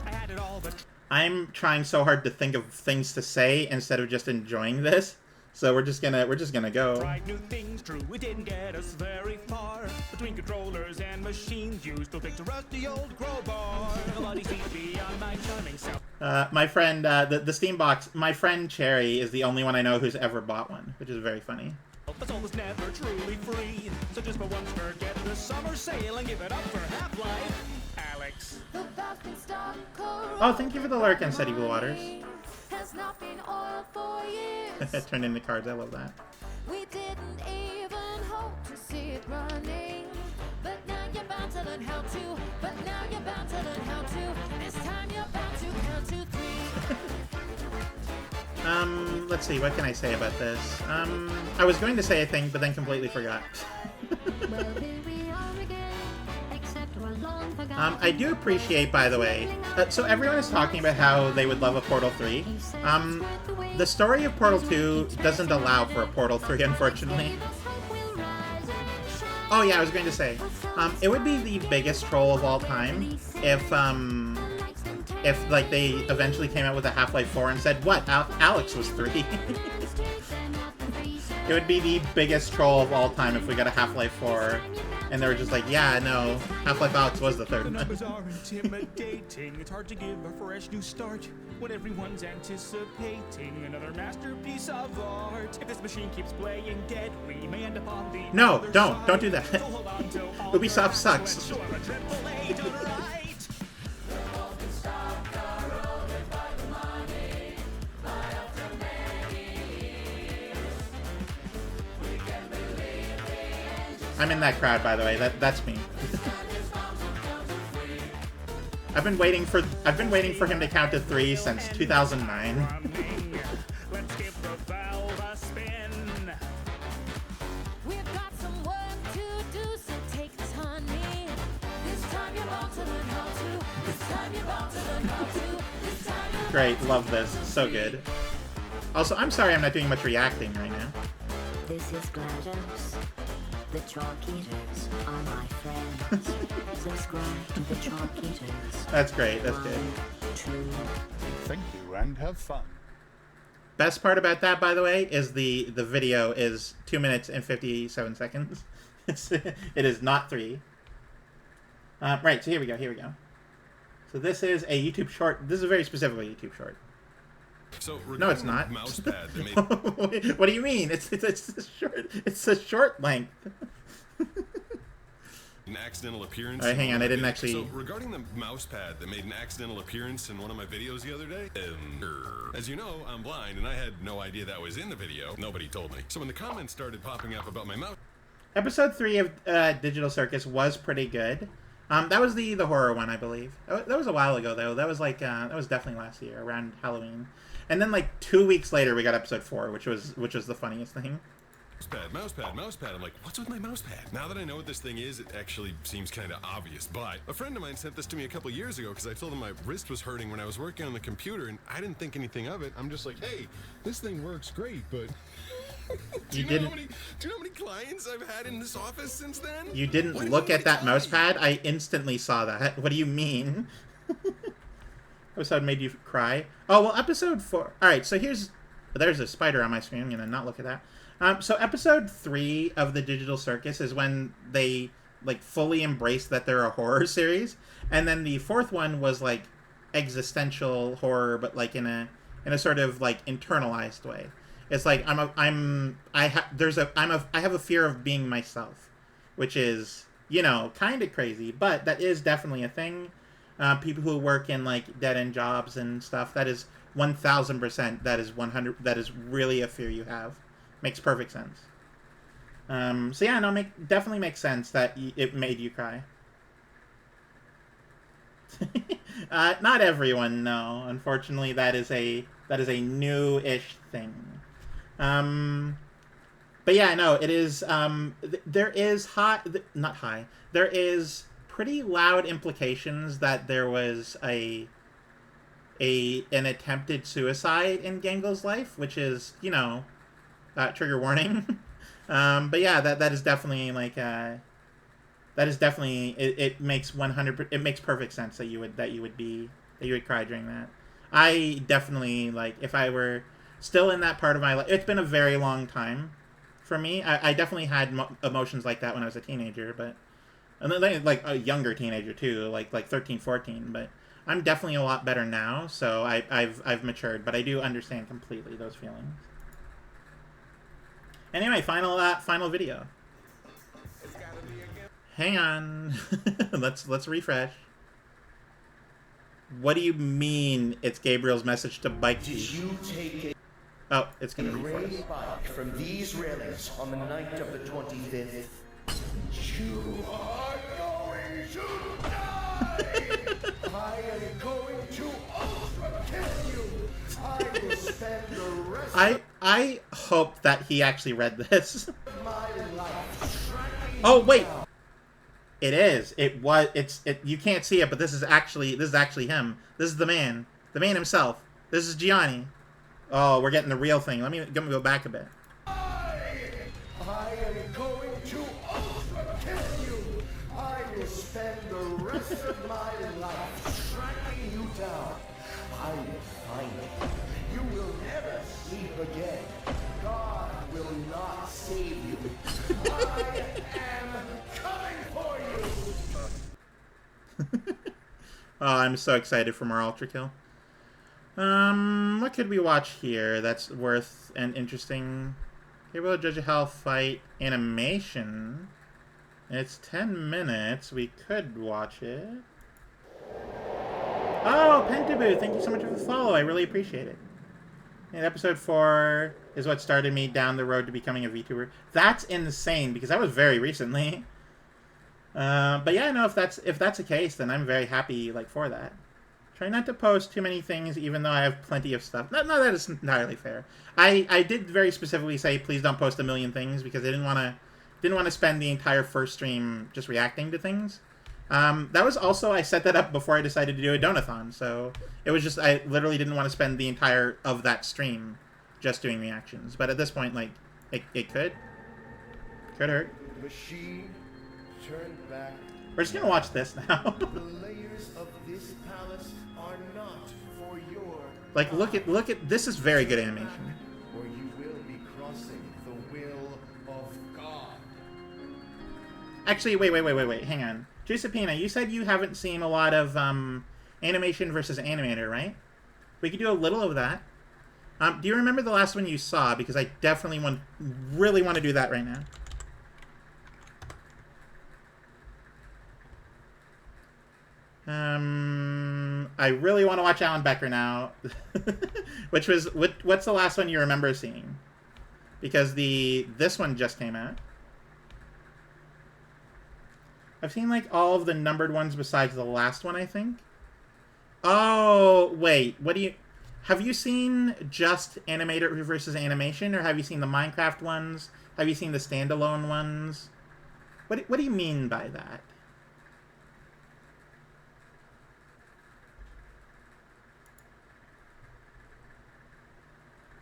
I had it all, but I'm trying so hard to think of things to say instead of just enjoying this. So we're just gonna go. Tried new things, true, it didn't get us very far. Between controllers and machines, you still picked a rusty old crowbar. Nobody sees beyond my charming self. My friend, the Steam box, my friend Cherry is the only one I know who's ever bought one, which is very funny. But soul was never truly free. So just for once, forget the summer sale and give it up for Half-Life, Alex. Oh, thank you for the lurk and Steady Blue Waters. Has not been oiled for years. Turned into cards, I love that. We didn't even hope to see it running. But now you're bound to learn how to. But now you're bound to learn how to. This time you're bound to count to 3. Let's see, what can I say about this? I was going to say a thing, but then completely forgot. Well, here we are again. Except we're long forgotten. I do appreciate, by the way, so everyone is talking about how they would love a Portal 3. The story of Portal 2 doesn't allow for a Portal 3, unfortunately. Oh yeah, I was going to say, it would be the biggest troll of all time if they eventually came out with a Half-Life 4 and said, what, Alex was 3? It would be the biggest troll of all time if we got a Half-Life 4 and they were just like, yeah, no, Half-Life Alyx was the third The one. numbers are intimidating. It's hard to give a fresh new start when everyone's anticipating another masterpiece of art. If this machine keeps playing dead, we may end up on the No, other don't side. do that. So hold on till all Ubisoft the sucks. so I'm a AAA done right. I'm in that crowd, by the way. That's me. I've been waiting for him to count to 3 since 2009. Let's give the valve a spin. We've got some work to do, so take this, honey. This time you're bound to learn how to. This time you're bound to learn how to. This time you're Great, love this. So good. Also, I'm sorry I'm not doing much reacting right now. This is GLaDOS. The Chalk Eaters are my friends. Subscribe to the Chalk Eaters. That's great. That's good. 1, 2. Thank you and have fun. Best part about that, by the way, is the video is 2 minutes and 57 seconds. It is not 3. Right, so here we go. So this is a YouTube short. This is a very specifically YouTube short. So no, it's not. Mousepad that made... What do you mean? It's a short. It's a short length. An accidental appearance. All right, hang on. I didn't actually. So regarding the mousepad that made an accidental appearance in one of my videos the other day, as you know, I'm blind and I had no idea that was in the video. Nobody told me. So when the comments started popping up about my mouse. Episode 3 of Digital Circus was pretty good. That was the horror one, I believe. That was a while ago though. That was like that was definitely last year around Halloween. And then like 2 weeks later, we got episode 4, which was the funniest thing. Mousepad. I'm like, what's with my mousepad? Now that I know what this thing is, it actually seems kind of obvious. But a friend of mine sent this to me a couple years ago because I told him my wrist was hurting when I was working on the computer, and I didn't think anything of it. I'm just like, hey, this thing works great, but do you know how many clients I've had in this office since then? You didn't look at that mousepad? I instantly saw that. What do you mean? Episode made you cry? Oh, well, episode 4. All right, so there's a spider on my screen. I'm going to not look at that. So episode 3 of the Digital Circus is when they like fully embraced that they're a horror series, and then the 4th one was like existential horror, but like in a sort of like internalized way. It's like I have a fear of being myself, which is, you know, kind of crazy, but that is definitely a thing. People who work in like dead end jobs and stuff, that is 1000%. That is 100. That is really a fear you have. Makes perfect sense. So yeah, no, definitely makes sense that it made you cry. Not everyone, no. Unfortunately, that is a new-ish thing. But yeah, no, it is. There is There is pretty loud implications that there was an attempted suicide in Gangel's life, which is, you know. Trigger warning. But yeah, that is definitely like that is definitely it makes 100. It makes perfect sense that you would cry during that. I definitely, like, if I were still in that part of my life, it's been a very long time for me. I definitely had emotions like that when I was a teenager, but and then like a younger teenager too, like 13, 14. But I'm definitely a lot better now, so I've matured. But I do understand completely those feelings. Anyway, final video. Hang on. let's refresh. What do you mean it's Gabriel's message to Bike Chief? Did you take a it's gonna refresh. bike from these railings on the night of the 25th? You are going to die! I am going to kill you! I will spend the rest I hope that he actually read this. Oh wait, it is. You can't see it, but this is actually him. This is the man himself. This is Gianni. Oh, we're getting the real thing. Let me go back a bit. I am going to kill you. I will spend the rest of my life tracking you down. I will find you. You will never sleep again. God will not save you. I am coming for you. Oh, I'm so excited for more Ultra Kill. What could we watch here that's worth and interesting? Gabriel Judge a Hell fight animation. It's 10 minutes. We could watch it. Oh, Pentaboo, thank you so much for the follow. I really appreciate it. And episode 4 is what started me down the road to becoming a VTuber. That's insane, because that was very recently. But yeah, no, if that's the case, then I'm very happy for that. Try not to post too many things, even though I have plenty of stuff. No, that is entirely fair. I did very specifically say please don't post a million things because I didn't want to spend the entire first stream just reacting to things. That was also, I set that up before I decided to do a donathon, so it was just, I literally didn't want to spend the entire of that stream just doing reactions. But at this point, it could hurt. Machine, turn back. We're just gonna watch this now. The layers of this palace are not for your like, look at this is very good animation. Or you will be crossing the will of God. Actually, wait, hang on. Giuseppina, you said you haven't seen a lot of animation versus animator, right? We could do a little of that. Do you remember the last one you saw? Because I definitely really want to do that right now. I really want to watch Alan Becker now. What's the last one you remember seeing? Because this one just came out. I've seen like all of the numbered ones besides the last one, I think. Oh, wait. Have you seen just animator versus animation, or have you seen the Minecraft ones? Have you seen the standalone ones? What do you mean by that?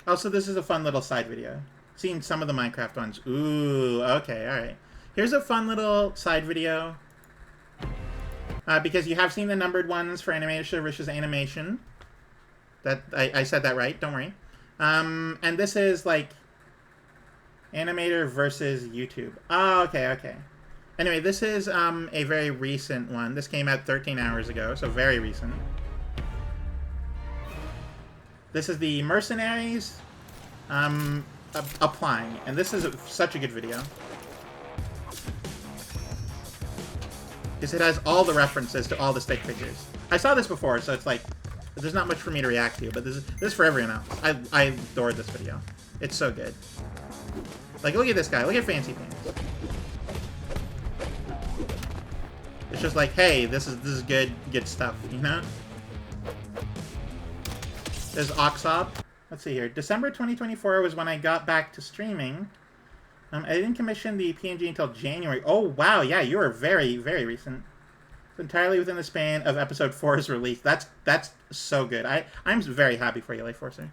Also, this is a fun little side video. Seen some of the Minecraft ones. Ooh, okay, alright. Here's a fun little side video. Because you have seen the numbered ones for animation versus animation. I said that right, don't worry. And this is like animator versus YouTube. Oh, okay. Anyway, this is a very recent one. This came out 13 hours ago, so very recent. This is the Mercenaries applying, and this is such a good video. Because it has all the references to all the stick figures. I saw this before, so it's like, there's not much for me to react to, but this is for everyone else. I adored this video. It's so good. Like, look at this guy. Look at Fancy Pants. It's just like, hey, this is good stuff, you know? There's Oxop. Let's see here. December 2024 was when I got back to streaming. I didn't commission the PNG until January. Oh, wow. Yeah, you are very, very recent. It's entirely within the span of episode 4's release. That's so good. I'm very happy for you, Life Forcer.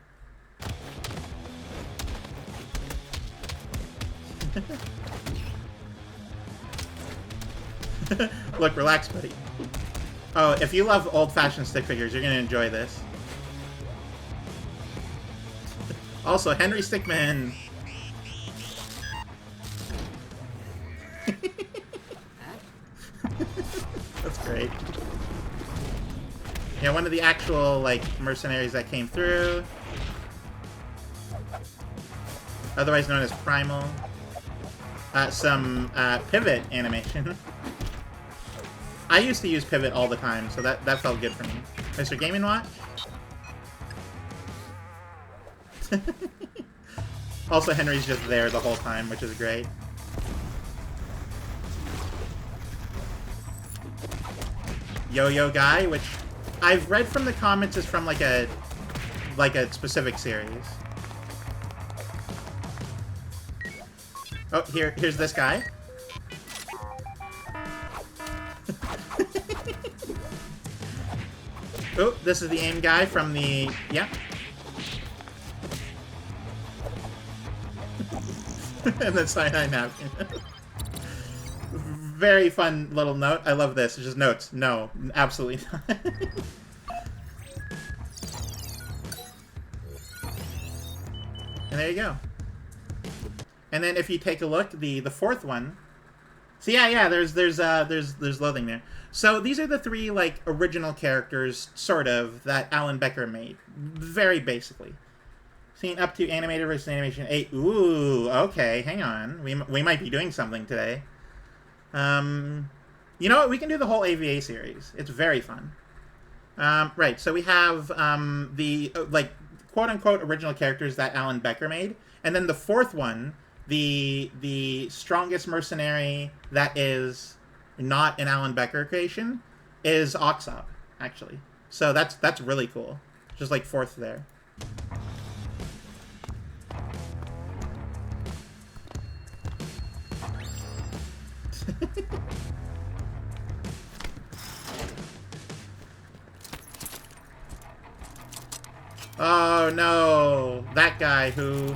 Look, relax, buddy. Oh, if you love old-fashioned stick figures, you're going to enjoy this. Also, Henry Stickmin. That's great. Yeah, one of the actual, like, mercenaries that came through. Otherwise known as Primal. Some pivot animation. I used to use pivot all the time, so that felt good for me. Mr. Game & Watch? Also, Henry's just there the whole time, which is great. Yo-Yo Guy, which I've read from the comments is from like a specific series. Oh, here's this guy. Oh, this is the AIM guy from the... Yeah. And then cyanide napkin. Very fun little note. I love this. It's just notes. No, absolutely not. And there you go. And then if you take a look, the fourth one. So yeah, there's loathing there. So these are the three like original characters, sort of, that Alan Becker made. Very basically. Seen up to animator versus animation 8. Ooh, okay, hang on. We might be doing something today. You know what? We can do the whole AVA series. It's very fun. Right, so we have the, like, quote-unquote original characters that Alan Becker made. And then the fourth one, the strongest mercenary that is not an Alan Becker creation, is Oxop, actually. So that's really cool. Just, like, fourth there. Oh no, that guy who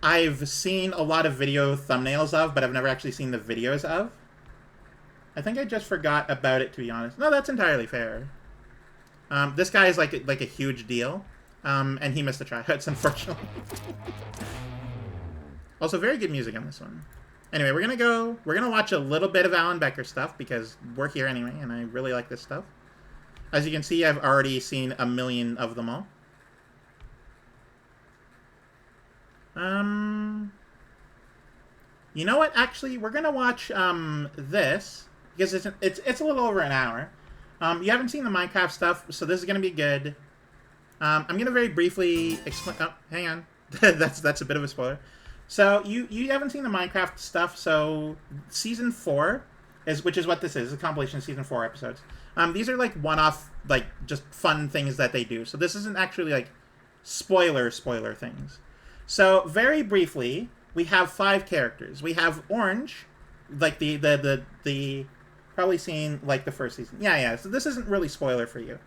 I've seen a lot of video thumbnails of, but I've never actually seen the videos of. I think I just forgot about it, to be honest. No, that's entirely fair. This guy is like a huge deal, and he missed the tryouts, unfortunately. Also, very good music on this one. Anyway, we're gonna watch a little bit of Alan Becker stuff, because we're here anyway, and I really like this stuff. As you can see, I've already seen a million of them all. You know what? Actually, we're gonna watch this, because it's a little over an hour. You haven't seen the Minecraft stuff, so this is gonna be good. I'm gonna very briefly explain. Oh, hang on, that's a bit of a spoiler. So you haven't seen the Minecraft stuff, so Season 4 which is what this is, a compilation of Season 4 episodes. These are like one-off, like just fun things that they do. So this isn't actually like spoiler things. So very briefly, we have 5 characters. We have Orange, like the probably seen like the first season. Yeah. So this isn't really spoiler for you.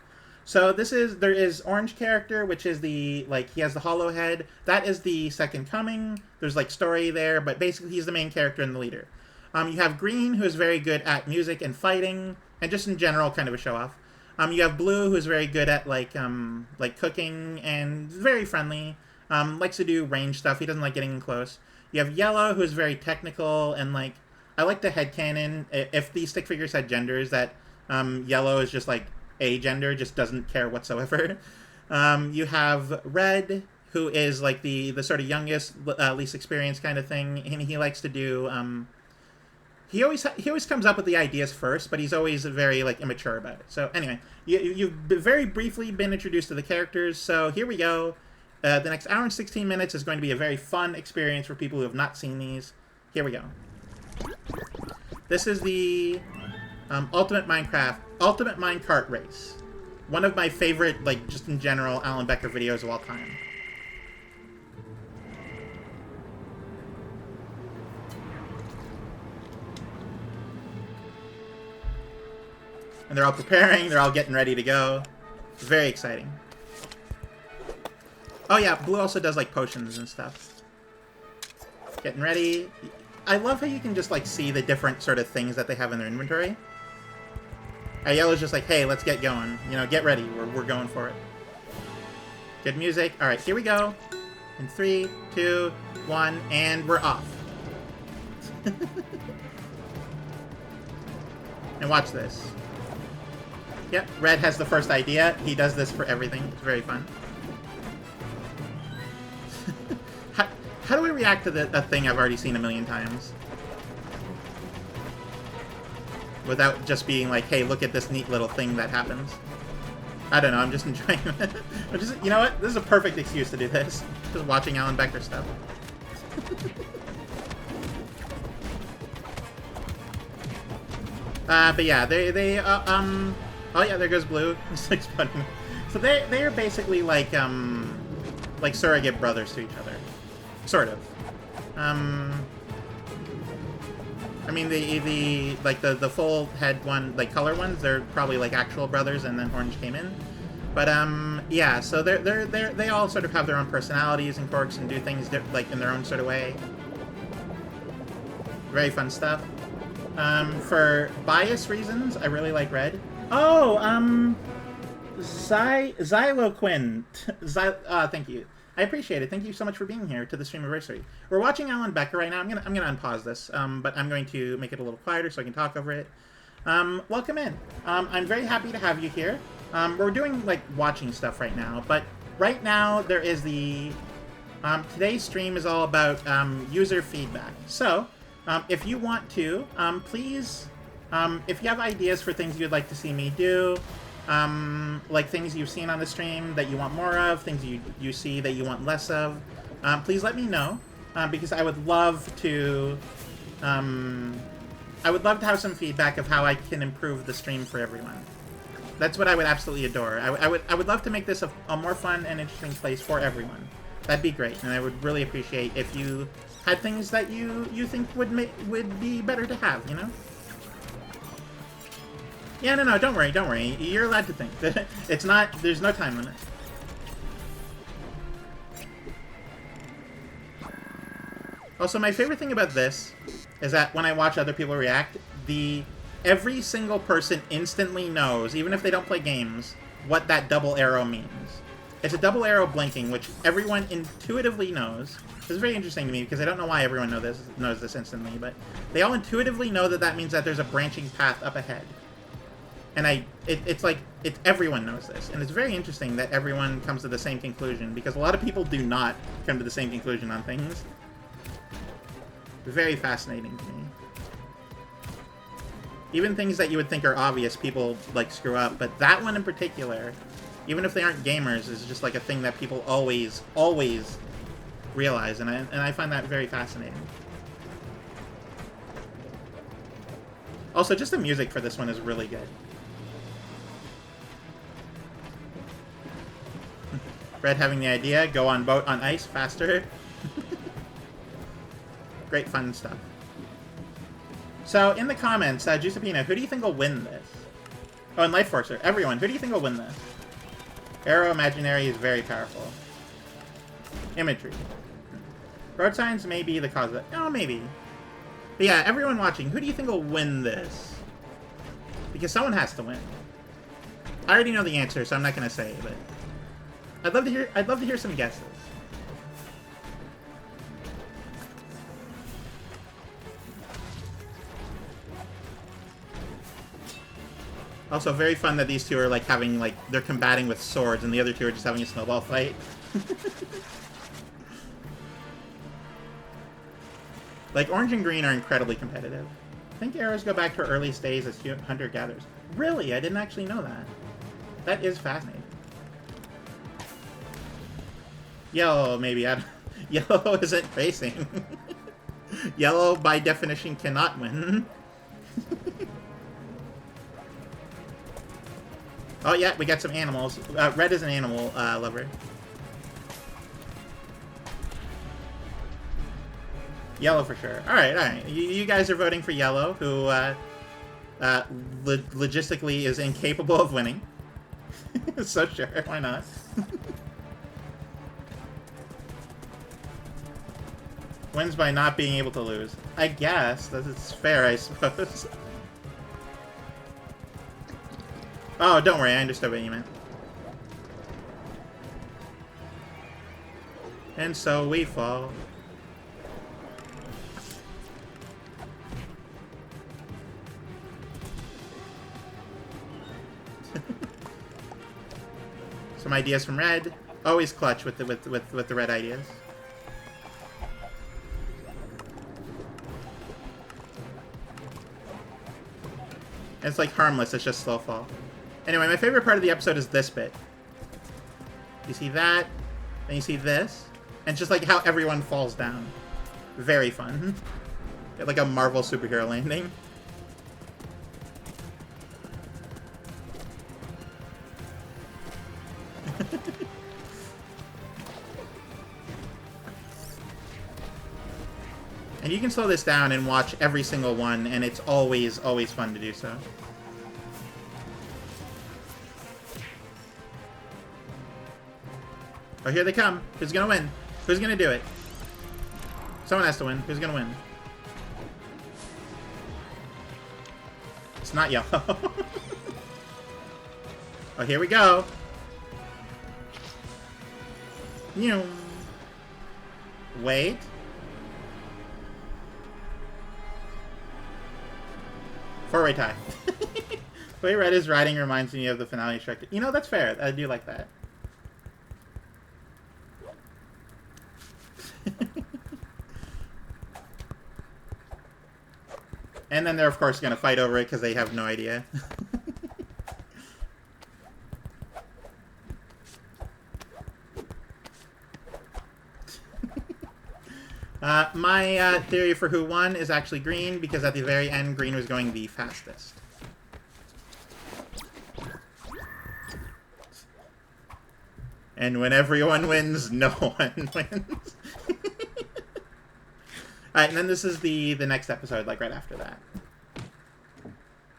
So there is Orange character, which is he has the hollow head. That is the Second Coming. There's like story there, but basically he's the main character and the leader. You have Green, who is very good at music and fighting, and just in general kind of a show off. You have Blue, who's very good at like cooking and very friendly. Likes to do range stuff. He doesn't like getting in close. You have Yellow, who's very technical and like I like the headcanon. If these stick figures had genders, that Yellow is just like a gender, just doesn't care whatsoever. You have Red, who is like the sort of youngest, least experienced kind of thing, and he likes to do. He always comes up with the ideas first, but he's always very like immature about it. So anyway, you've very briefly been introduced to the characters. So here we go. The next hour and 16 minutes is going to be a very fun experience for people who have not seen these. Here we go. This is the Ultimate Minecart Race. One of my favorite, like, just in general, Alan Becker videos of all time. And they're all preparing, they're all getting ready to go. It's very exciting. Oh yeah, Blue also does, like, potions and stuff. Getting ready. I love how you can just, like, see the different sort of things that they have in their inventory. Yellow's just like, hey, let's get going. You know, get ready. We're going for it. Good music. All right, here we go. In 3, 2, 1, and we're off. And watch this. Yep, Red has the first idea. He does this for everything. It's very fun. How do we react to a thing I've already seen a million times? Without just being like, hey, look at this neat little thing that happens. I don't know, I'm just enjoying it. You know what? This is a perfect excuse to do this. Just watching Alan Becker stuff. But yeah, oh yeah, there goes Blue. It's like spotting. So they are basically like surrogate brothers to each other. Sort of. I mean, the full head one, like color ones, they're probably like actual brothers, and then Orange came in. But yeah, so they all sort of have their own personalities and quirks and do things like in their own sort of way. Very fun stuff. For bias reasons, I really like Red. Oh, Xyloquint. Thank you. I appreciate it. Thank you so much for being here to the STREAMAVERSARY. We're watching Alan Becker right now. I'm gonna unpause this, but I'm going to make it a little quieter so I can talk over it. Welcome in. I'm very happy to have you here. We're doing like watching stuff right now, but right now there is today's stream is all about user feedback. So if you want to, please, if you have ideas for things you'd like to see me do. Like things you've seen on the stream that you want more of, things you see that you want less of, please let me know, because I would love to have some feedback of how I can improve the stream for everyone. That's what I would absolutely adore. I would love to make this a more fun and interesting place for everyone. That'd be great, and I would really appreciate if you had things that you think would be better to have, you know? Yeah, no, don't worry. You're allowed to think. There's no time limit. Also, my favorite thing about this is that when I watch other people react, every single person instantly knows, even if they don't play games, what that double arrow means. It's a double arrow blinking, which everyone intuitively knows. This is very interesting to me because I don't know why everyone knows this instantly, but they all intuitively know that that means that there's a branching path up ahead. And it's like everyone knows this, and it's very interesting that everyone comes to the same conclusion because a lot of people do not come to the same conclusion on things. Very fascinating to me. Even things that you would think are obvious, people like screw up, but that one in particular, even if they aren't gamers, is just like a thing that people always realize, and I find that very fascinating. Also, just the music for this one is really good. Red having the idea, go on boat on ice faster. Great fun stuff. So, in the comments, Giuseppina, who do you think will win this? Oh, and Life Forcer, everyone, who do you think will win this? Arrow Imaginary is very powerful. Imagery. Road signs may be the cause of it. Oh, maybe. But yeah, everyone watching, who do you think will win this? Because someone has to win. I already know the answer, so I'm not going to say it, but I'd love to hear some guesses. Also, very fun that these two are, like, having, like, they're combating with swords, and the other two are just having a snowball fight. Like, orange and green are incredibly competitive. I think arrows go back to early days as hunter-gatherers. Really? I didn't actually know that. That is fascinating. Yellow, maybe. Yellow isn't racing. Yellow, by definition, cannot win. Oh, yeah, we got some animals. Red is an animal lover. Yellow for sure. Alright, alright. You guys are voting for yellow, who logistically is incapable of winning. So sure, why not? Wins by not being able to lose. I guess. That's fair, I suppose. Oh, don't worry, I understood what you meant. And so we fall. Some ideas from Red. Always clutch with the red ideas. And it's like harmless, it's just slow fall. Anyway, my favorite part of the episode is this bit. You see that, and you see this, and just like how everyone falls down. Very fun. Like a Marvel superhero landing. And you can slow this down and watch every single one, and it's always fun to do so. Oh, here they come. Who's gonna win? Who's gonna do it? Someone has to win. Who's gonna win? It's not yellow. Oh, here we go. Wait. Four-way tie. The way Red is riding reminds me of the finale Shrek. You know, that's fair. I do like that. And then they're, of course, going to fight over it because they have no idea. My theory for who won is actually green, because at the very end, green was going the fastest. And when everyone wins, no one wins. Alright, and then this is the next episode, like right after that.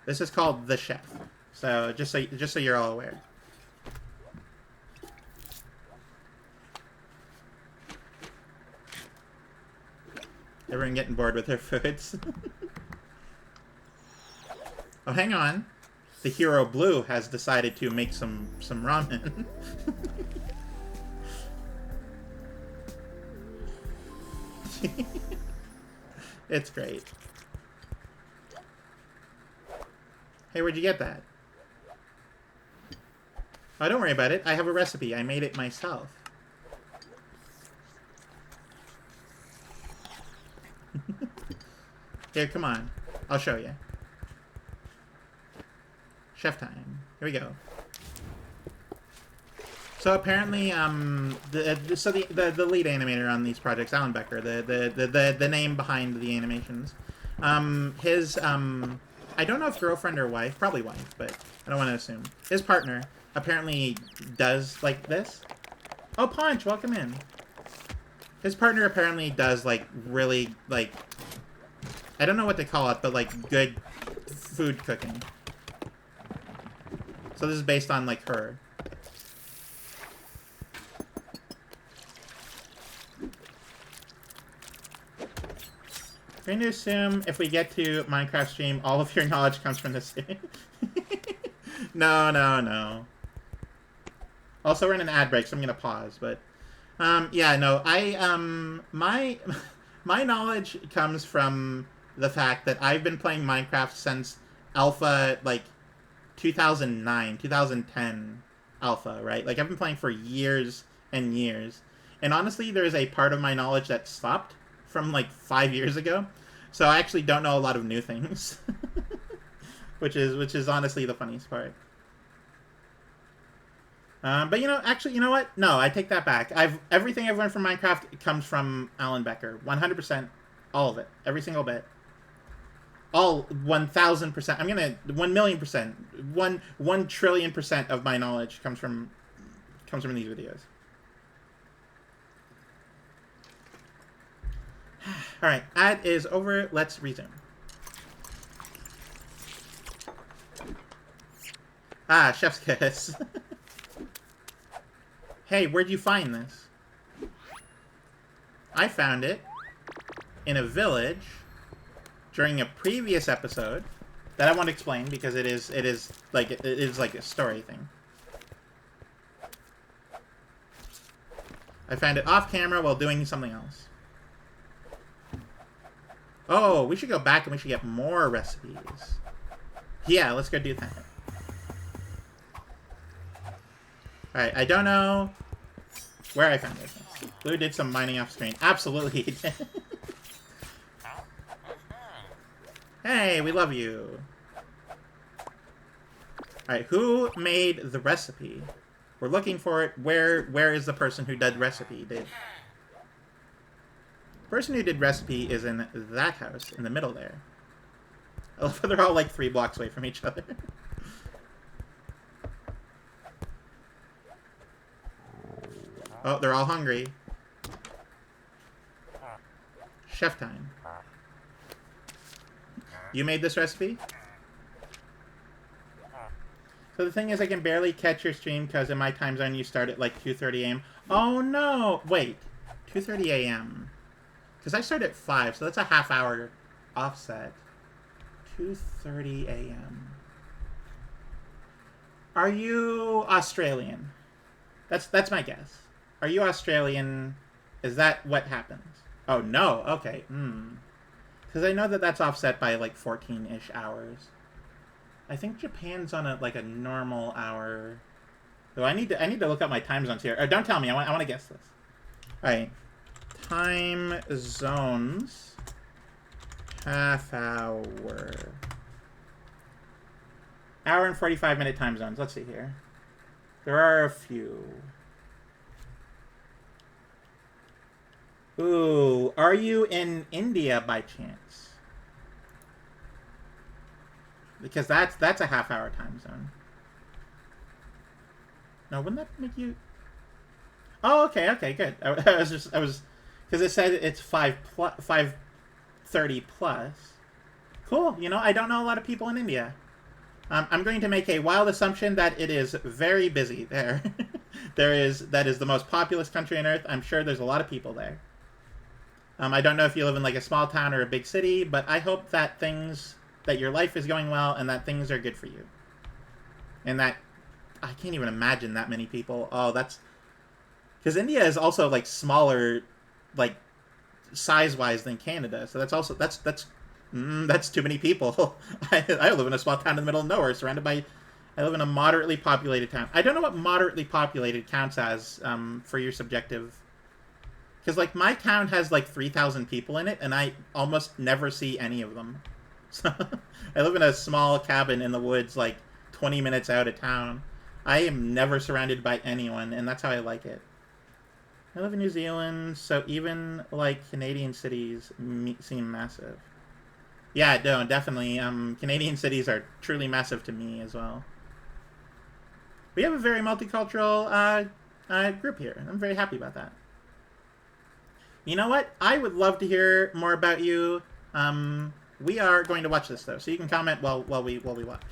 This is called The Chef. So just so you're all aware. Everyone getting bored with their foods. Oh, hang on. The hero Blue has decided to make some ramen. It's great. Hey, where'd you get that? Oh, don't worry about it. I have a recipe. I made it myself. Here, come on. I'll show you. Chef time. Here we go. So apparently, the lead animator on these projects, Alan Becker, the name behind the animations, his I don't know if girlfriend or wife, probably wife, but I don't want to assume. His partner apparently does like this. Oh, Punch, welcome in. His partner apparently does like really like, I don't know what to call it, but like good food cooking. So this is based on like her. I'm going to assume if we get to Minecraft stream, all of your knowledge comes from this game. No, no, no. Also, we're in an ad break, so I'm going to pause. But yeah, no, my knowledge comes from the fact that I've been playing Minecraft since alpha, like 2009, 2010 alpha, right? Like I've been playing for years and years. And honestly, there's a part of my knowledge that stopped from like 5 years ago, so I actually don't know a lot of new things, which is honestly the funniest part. But you know, actually, you know what? No, I take that back. Everything I've learned from Minecraft comes from Alan Becker, 100%, all of it, every single bit, all 1,000%. I'm gonna 1,000,000%, 1,000,000,000,000% of my knowledge comes from these videos. Alright, ad is over. Let's resume. Ah, chef's kiss. Hey, where'd you find this? I found it in a village during a previous episode that I won't explain because it is like a story thing. I found it off camera while doing something else. Oh, we should go back and we should get more recipes. Yeah, let's go do that. Alright, I don't know where I found this. Blue did some mining off screen. Absolutely he did. Hey, we love you. Alright, who made the recipe? We're looking for it. Where is the person who did recipe? The person who did recipe is in that house, in the middle there. I love how they're all like 3 blocks away from each other. Oh, they're all hungry. Chef time. You made this recipe? So the thing is, I can barely catch your stream because in my time zone you start at like 2:30 a.m. Oh no! Wait. 2:30 a.m. Because I start at 5, so that's a half-hour offset. 2:30 a.m. Are you Australian? That's my guess. Are you Australian? Is that what happens? Oh, no. Okay. Because I know that that's offset by like 14-ish hours. I think Japan's on a normal hour. Though I need to look up my time zones here. Or don't tell me. I want to guess this. All right. Time zones. Half hour. Hour and 45-minute time zones. Let's see here. There are a few. Ooh, are you in India by chance? Because that's a half-hour time zone. No, wouldn't that make you? Oh, okay, good. I was because it said it's 5:30 plus. Cool. You know, I don't know a lot of people in India. I'm going to make a wild assumption that it is very busy there. That is the most populous country on Earth. I'm sure there's a lot of people there. I don't know if you live in like a small town or a big city, but I hope that that your life is going well and that things are good for you. And that, I can't even imagine that many people. Oh, that's, because India is also like smaller, like size-wise than Canada. So that's also, that's too many people. I live in a small town in the middle of nowhere, surrounded by, I live in a moderately populated town. I don't know what moderately populated counts as for your subjective. Because, like, my town has, like, 3,000 people in it, and I almost never see any of them. So, I live in a small cabin in the woods, like, 20 minutes out of town. I am never surrounded by anyone, and that's how I like it. I live in New Zealand, so even, like, Canadian cities seem massive. Yeah, no, definitely. Canadian cities are truly massive to me as well. We have a very multicultural group here. I'm very happy about that. You know what? I would love to hear more about you. We are going to watch this, though, so you can comment while we watch.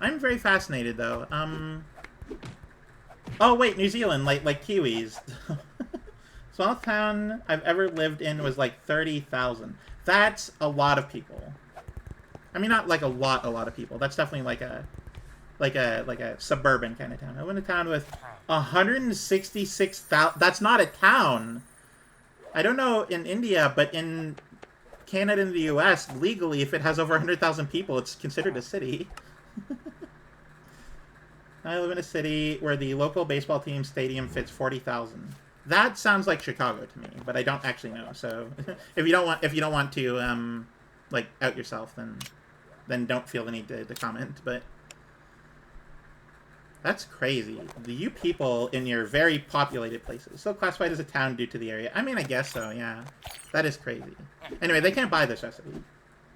I'm very fascinated, though. Oh, wait, New Zealand, like Kiwis. Smallest town I've ever lived in was like 30,000. That's a lot of people. I mean, not like a lot of people. That's definitely like a suburban kind of town. I live in a town with 166,000. That's not a town. I don't know in India, but in Canada and the US, legally, if it has over 100,000 people, it's considered a city. I live in a city where the local baseball team stadium fits 40,000. That sounds like Chicago to me, but I don't actually know. So if you don't want to like out yourself, then don't feel the need to comment. But that's crazy. You people in your very populated places still classified as a town due to the area. I mean, I guess so, yeah. That is crazy. Anyway, they can't buy this recipe.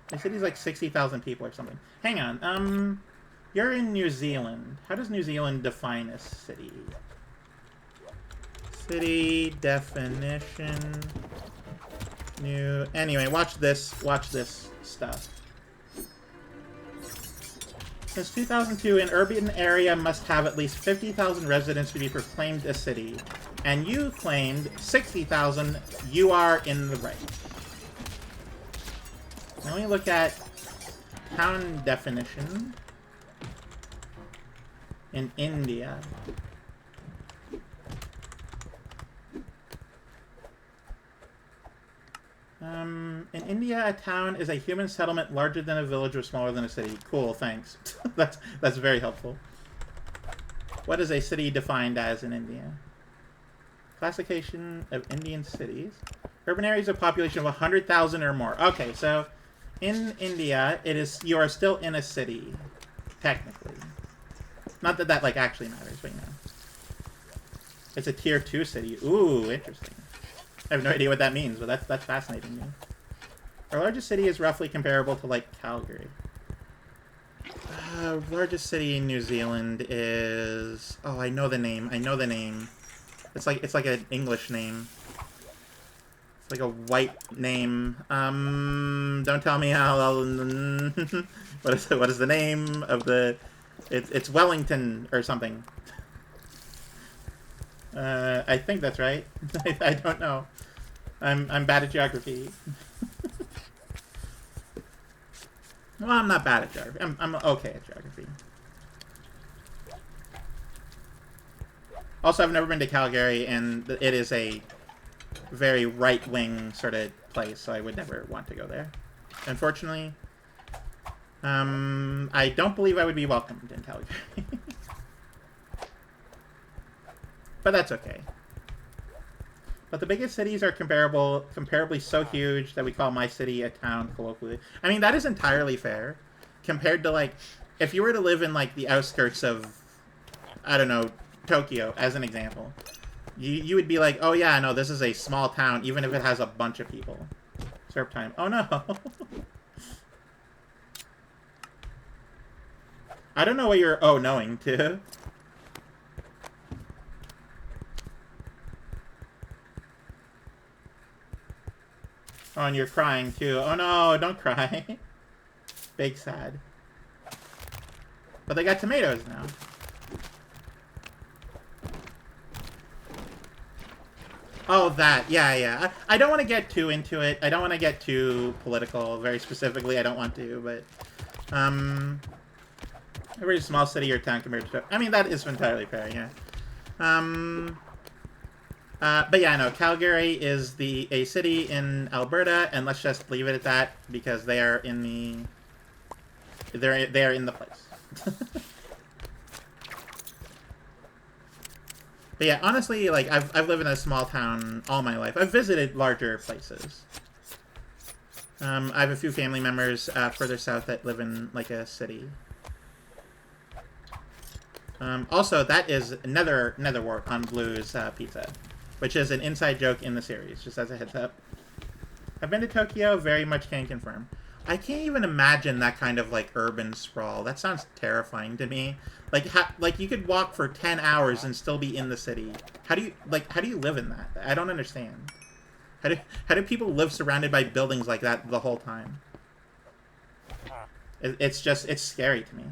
The city's like 60,000 people or something. Hang on, you're in New Zealand. How does New Zealand define a city? City definition. New. Anyway, watch this stuff. Since 2002, an urban area must have at least 50,000 residents to be proclaimed a city. And you claimed 60,000. You are in the right. Now we look at town definition in India. In India, a town is a human settlement larger than a village or smaller than a city. Cool, thanks. That's very helpful. What is a city defined as in India? Classification of Indian cities. Urban areas of population of 100,000 or more. Okay, so in India, you are still in a city, technically. Not that like actually matters, but you know. It's a tier 2 city. Ooh, interesting. I have no idea what that means, but that's fascinating to me. Our largest city is roughly comparable to, like, Calgary. Largest city in New Zealand is... Oh, I know the name. It's like an English name. It's like a white name. Don't tell me how... What is the name of the... It's Wellington or something. I think that's right. I don't know. I'm bad at geography. Well, I'm not bad at geography. I'm okay at geography. Also, I've never been to Calgary, and it is a very right-wing sort of place, so I would never want to go there. Unfortunately, I don't believe I would be welcomed in Calgary. But that's okay. But the biggest cities are comparably so huge that we call my city a town colloquially. I mean, that is entirely fair. Compared to, like, if you were to live in, like, the outskirts of, I don't know, Tokyo, as an example, you would be like, oh yeah, no, this is a small town, even if it has a bunch of people. Serve time. Oh no! I don't know what you're oh-knowing to. Oh, and you're crying, too. Oh, no, don't cry. Big sad. But they got tomatoes now. Oh, that. Yeah, yeah. I don't want to get too into it. I don't want to get too political. Very specifically, I don't want to, but... every small city or town compared to... I mean, that is entirely fair, yeah. But yeah, no, Calgary is a city in Alberta, and let's just leave it at that, because they are in the... They are in the place. But yeah, honestly, like, I've lived in a small town all my life. I've visited larger places. I have a few family members further south that live in, like, a city. Also, that is another wart on Blue's pizza, which is an inside joke in the series, just as a heads up. I've been to Tokyo, very much can confirm. I can't even imagine that kind of, like, urban sprawl. That sounds terrifying to me. Like, you could walk for 10 hours and still be in the city. How do you live in that? I don't understand. How do people live surrounded by buildings like that the whole time? It's scary to me.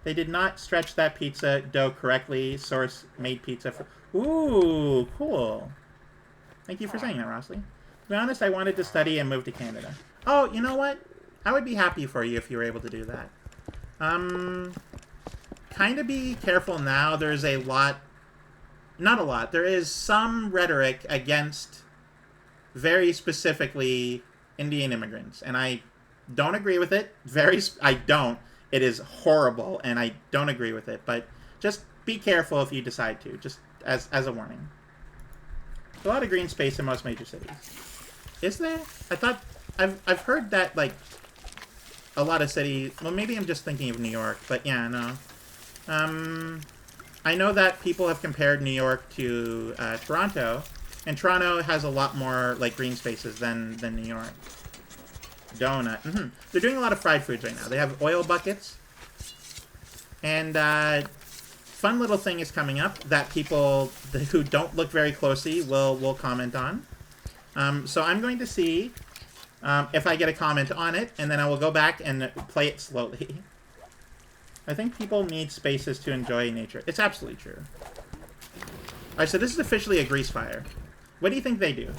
They did not stretch that pizza dough correctly. Source made pizza for... Ooh, cool. Thank you for saying that, Rossley. To be honest, I wanted to study and move to Canada. Oh, you know what? I would be happy for you if you were able to do that. Kind of be careful now. There's a lot... Not a lot. There is some rhetoric against, very specifically, Indian immigrants. And I don't agree with it. I don't. It is horrible, and I don't agree with it. But just be careful if you decide to. Just as a warning. There's a lot of green space in most major cities. Is there? I thought... I've heard that, like, a lot of cities... Well, maybe I'm just thinking of New York, but yeah, no. I know that people have compared New York to Toronto, and Toronto has a lot more, like, green spaces than New York. Donut. They're doing a lot of fried foods right now. They have oil buckets, and fun little thing is coming up that people who don't look very closely will comment on. So I'm going to see... if I get a comment on it, and then I will go back and play it slowly. I think people need spaces to enjoy nature. It's absolutely true. Alright, so this is officially a grease fire. What do you think they do?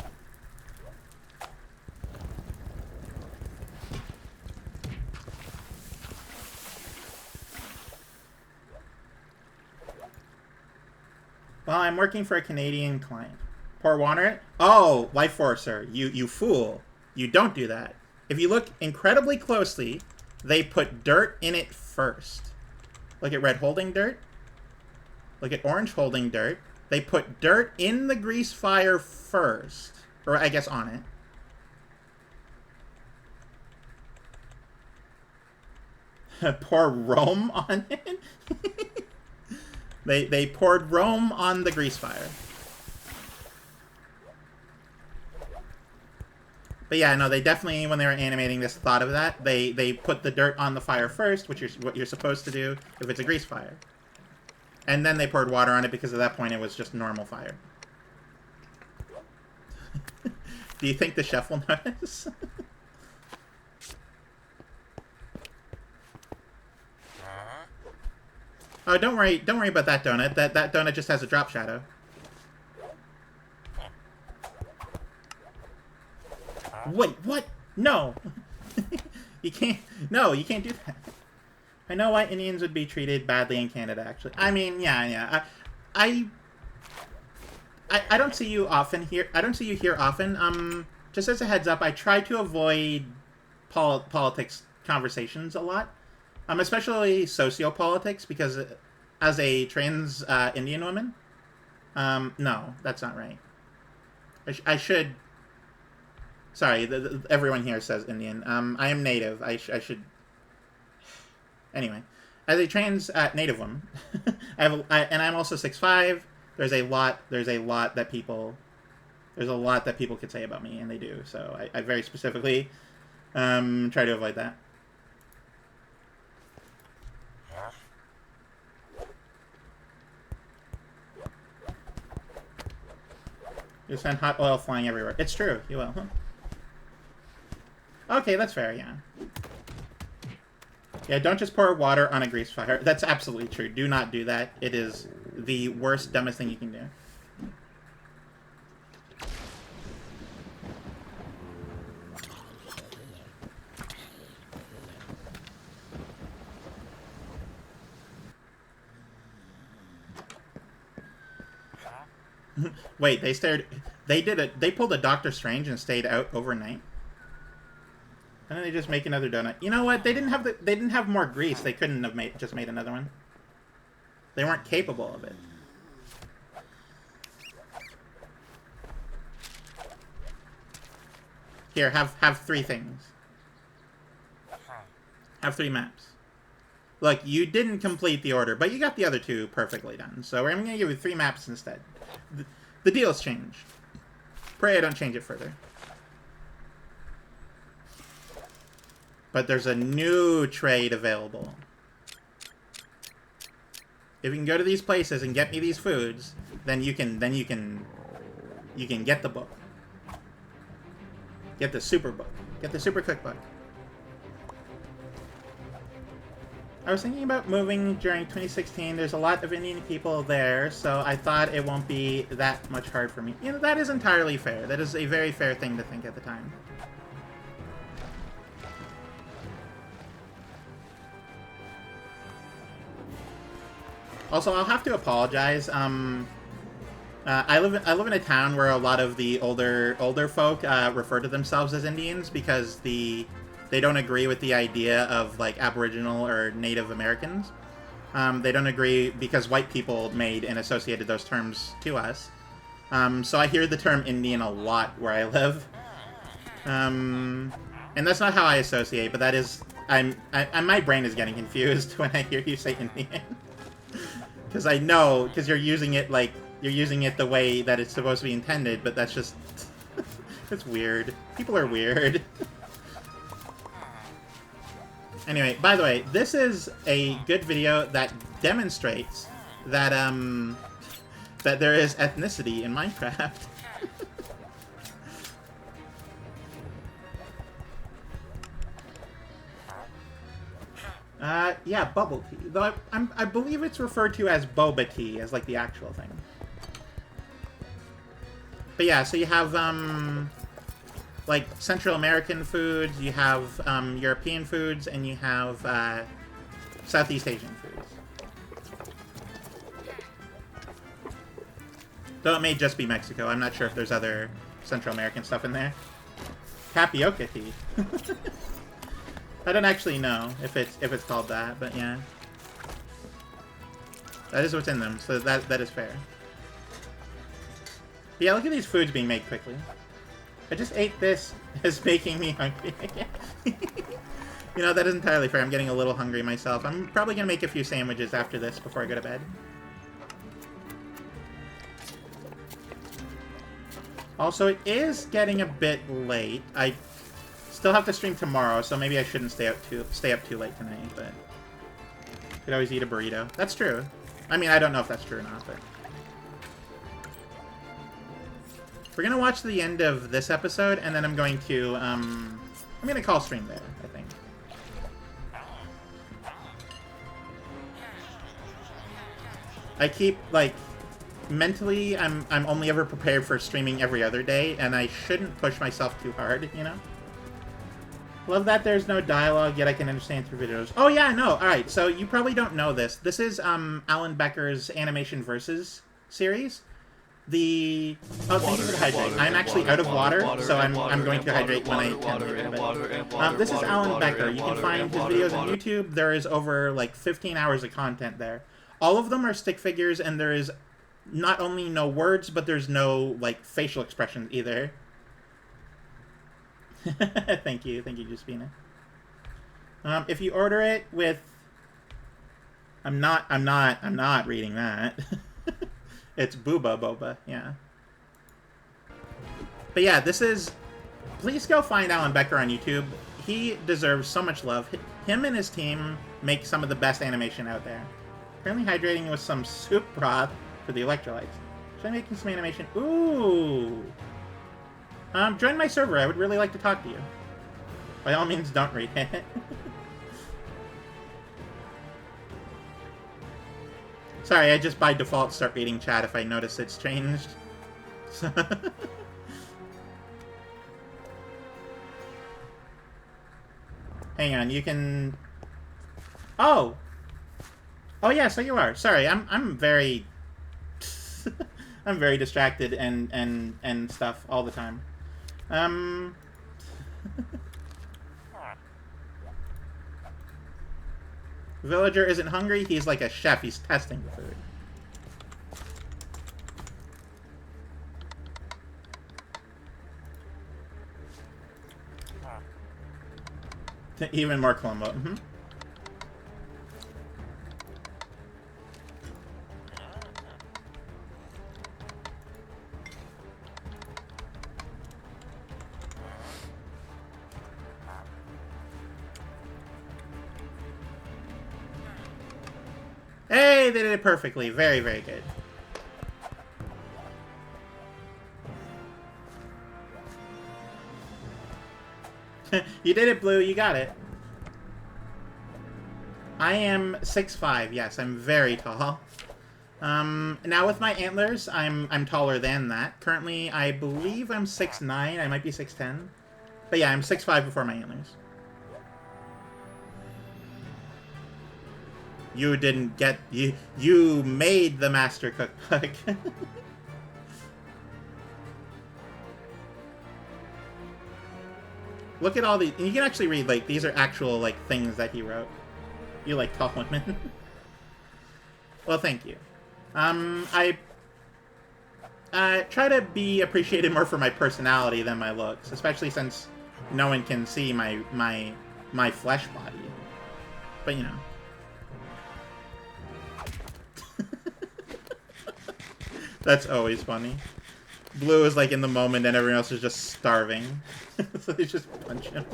Well, I'm working for a Canadian client. Pour water in it? Oh, Life Forcer, you fool. You don't do that. If you look incredibly closely, they put dirt in it first. Look at red holding dirt. Look at orange holding dirt. They put dirt in the grease fire first. Or I guess on it. Pour Rome on it? They poured Rome on the grease fire. But yeah, no, they definitely, when they were animating this, thought of that. They put the dirt on the fire first, which is what you're supposed to do if it's a grease fire. And then they poured water on it because at that point it was just normal fire. Do you think the chef will notice? Oh, don't worry about that donut. That donut just has a drop shadow. Wait, what? No. You can't do that. I know why Indians would be treated badly in Canada, actually. I mean, yeah. I don't see you often here. I don't see you here often. Just as a heads up, I try to avoid politics conversations a lot. Especially sociopolitics, because as a trans Indian woman, no, that's not right. I should... Sorry, everyone here says Indian. I am native. I should... Anyway, as a trans native woman, and I'm also 6'5". There's a lot that people could say about me, and they do. So I very specifically try to avoid that. You send hot oil flying everywhere. It's true. You will. Huh? Okay, that's fair, yeah. Yeah, don't just pour water on a grease fire. That's absolutely true. Do not do that. It is the worst, dumbest thing you can do. Wait, they pulled a Doctor Strange and stayed out overnight? And then they just make another donut. You know what? They didn't have more grease. They couldn't have just made another one. They weren't capable of it. Here, have 3 things. Have 3 maps. Look, you didn't complete the order, but you got the other 2 perfectly done. So I'm going to give you 3 maps instead. The deal's changed. Pray I don't change it further. But there's a new trade available. If you can go to these places and get me these foods, then you can get the book. Get the super book. Get the super cookbook. I was thinking about moving during 2016. There's a lot of Indian people there, so I thought it won't be that much hard for me. You know, that is entirely fair. That is a very fair thing to think at the time. Also, I'll have to apologize. I live in a town where a lot of the older folk refer to themselves as Indians because they don't agree with the idea of like Aboriginal or Native Americans. They don't agree because white people made and associated those terms to us. So I hear the term Indian a lot where I live. And that's not how I associate, but that is my brain is getting confused when I hear you say Indian. Because I know, because you're using it the way that it's supposed to be intended, but that's just, it's weird. People are weird. Anyway, by the way, this is a good video that demonstrates that, that there is ethnicity in Minecraft. Yeah, bubble tea. Though I believe it's referred to as boba tea, as like the actual thing. But yeah, so you have, like, Central American foods, you have, European foods, and you have, Southeast Asian foods. Though it may just be Mexico. I'm not sure if there's other Central American stuff in there. Tapioca tea. I don't actually know if it's called that, but yeah. That is what's in them, so that is fair. But yeah, look at these foods being made quickly. I just ate this. It's making me hungry again. You know, that is entirely fair. I'm getting a little hungry myself. I'm probably going to make a few sandwiches after this before I go to bed. Also, it is getting a bit late. I still have to stream tomorrow, so maybe I shouldn't stay up too late tonight, but could always eat a burrito. That's true. I mean, I don't know if that's true or not, but we're gonna watch the end of this episode, and then I'm going to call stream there, I think. I keep, like, mentally, I'm only ever prepared for streaming every other day, and I shouldn't push myself too hard, you know? Love that there's no dialogue, yet I can understand through videos. Oh yeah, no, alright, so you probably don't know this. This is, Alan Becker's Animation Versus series. Thank you for the hydrate. I'm actually out of water, so I'm going to hydrate when I can later in a bit. This is Alan Becker. You can find his videos on YouTube. There is over, like, 15 hours of content there. All of them are stick figures, and there is not only no words, but there's no, like, facial expressions either. Thank you, Juspina. If you order it with, I'm not reading that. It's Booba Boba, yeah. But yeah, this is, please go find Alan Becker on YouTube. He deserves so much love. Him and his team make some of the best animation out there. Currently hydrating with some soup broth for the electrolytes. Should I making some animation? Ooh! Join my server. I would really like to talk to you. By all means, don't read it. Sorry, I just by default start reading chat if I notice it's changed. Hang on, you can... Oh! Oh yeah, so you are. Sorry, I'm very... I'm very distracted and stuff all the time. Villager isn't hungry. He's like a chef. He's testing the food. Even more Columbo. Mm-hmm. Hey, they did it perfectly. Very, very good. You did it, Blue. You got it. I am 6'5". Yes, I'm very tall. Now with my antlers, I'm taller than that. Currently, I believe I'm 6'9". I might be 6'10". But yeah, I'm 6'5" before my antlers. You didn't get... You made the Master Cookbook. Look at all these... You can actually read, like, these are actual, like, things that he wrote. You like tall women. Well, thank you. I try to be appreciated more for my personality than my looks, especially since no one can see my flesh body. But, you know. That's always funny. Blue is like in the moment and everyone else is just starving. So they just punch him.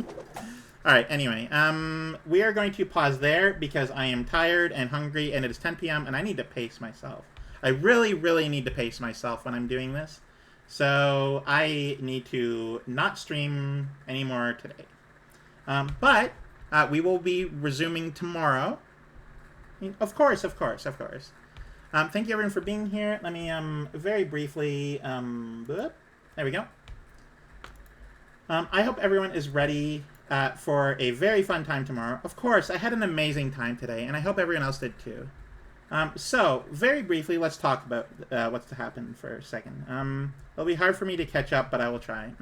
Alright, anyway. We are going to pause there because I am tired and hungry and it is 10 p.m. and I need to pace myself. I really, really need to pace myself when I'm doing this. So I need to not stream anymore today. But we will be resuming tomorrow. Of course, of course, of course. Thank you everyone for being here. Let me very briefly, there we go. I hope everyone is ready for a very fun time tomorrow. Of course, I had an amazing time today, and I hope everyone else did too. So, very briefly, let's talk about what's to happen for a second. It'll be hard for me to catch up, but I will try.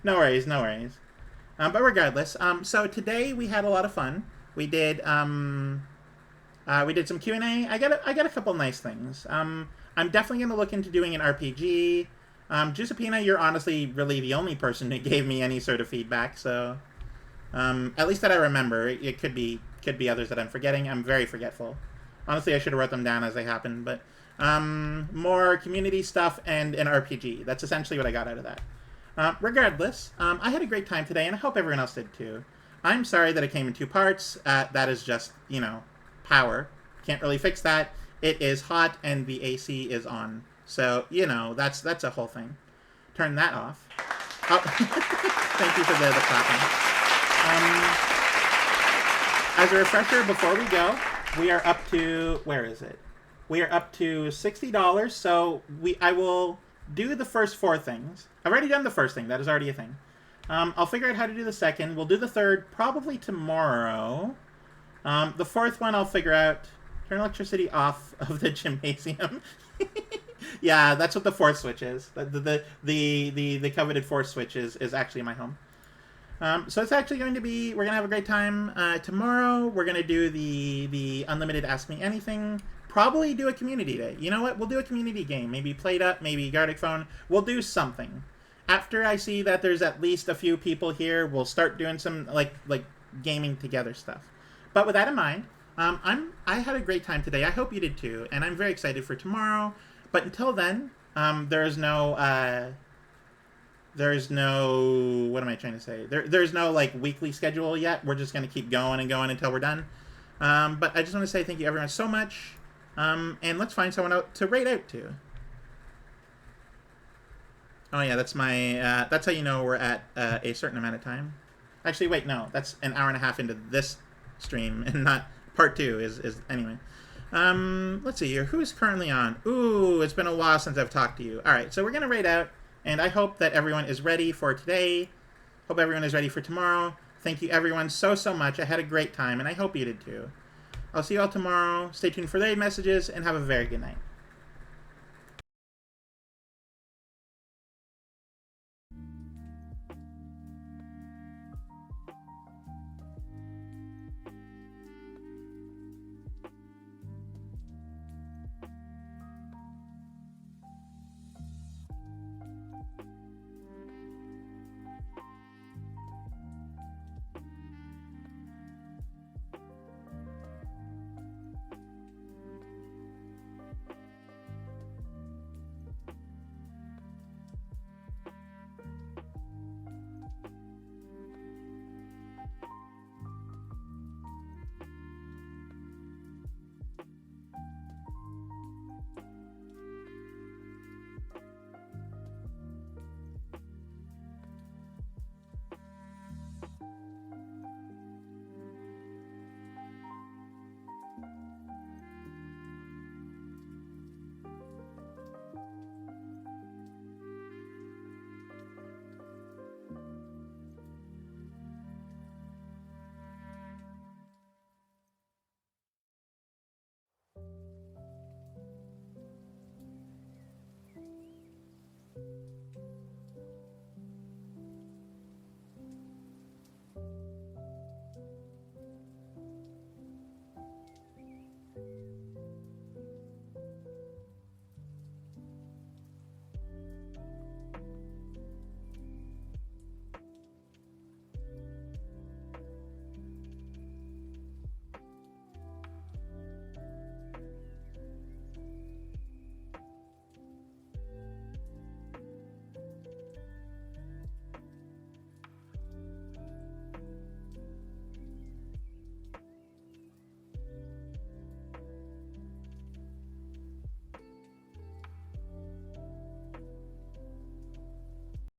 No worries, no worries. But regardless, so today we had a lot of fun. We did some Q&A. I got a couple nice things. I'm definitely going to look into doing an RPG. Giuseppina, you're honestly really the only person who gave me any sort of feedback, so... at least that I remember. It could be others that I'm forgetting. I'm very forgetful. Honestly, I should have wrote them down as they happened, but... more community stuff and an RPG. That's essentially what I got out of that. Regardless, I had a great time today, and I hope everyone else did too. I'm sorry that it came in 2 parts. That is just, you know, power. Can't really fix that. It is hot, and the AC is on. So, you know, that's a whole thing. Turn that off. Oh. Thank you for the clapping. As a refresher, before we go, we are up to... Where is it? We are up to $60, so I will do the first 4 things. I've already done the first thing. That is already a thing. I'll figure out how to do the second. We'll do the third probably tomorrow. The 4th one I'll figure out. Turn electricity off of the gymnasium. Yeah, that's what the 4th switch is. The coveted 4th switch is actually my home. So it's actually going to be, we're going to have a great time. Tomorrow, we're going to do the unlimited Ask Me Anything. Probably do a community day. You know what? We'll do a community game. Maybe Played Up, maybe Gardic Phone. We'll do something. After I see that there's at least a few people here, we'll start doing some, like gaming together stuff. But with that in mind, I had a great time today. I hope you did too. And I'm very excited for tomorrow. But until then, there's no, what am I trying to say? There's no, like, weekly schedule yet. We're just going to keep going and going until we're done. But I just want to say thank you everyone so much. And let's find someone out to raid out to. Oh yeah, that's my, that's how you know we're at a certain amount of time. Actually, wait, no. That's an hour and a half into this stream and not part 2 is anyway. Let's see here. Who's currently on? Ooh, it's been a while since I've talked to you. Alright, so we're going to raid out, and I hope that everyone is ready for today. Hope everyone is ready for tomorrow. Thank you everyone so much. I had a great time, and I hope you did too. I'll see you all tomorrow. Stay tuned for raid messages, and have a very good night.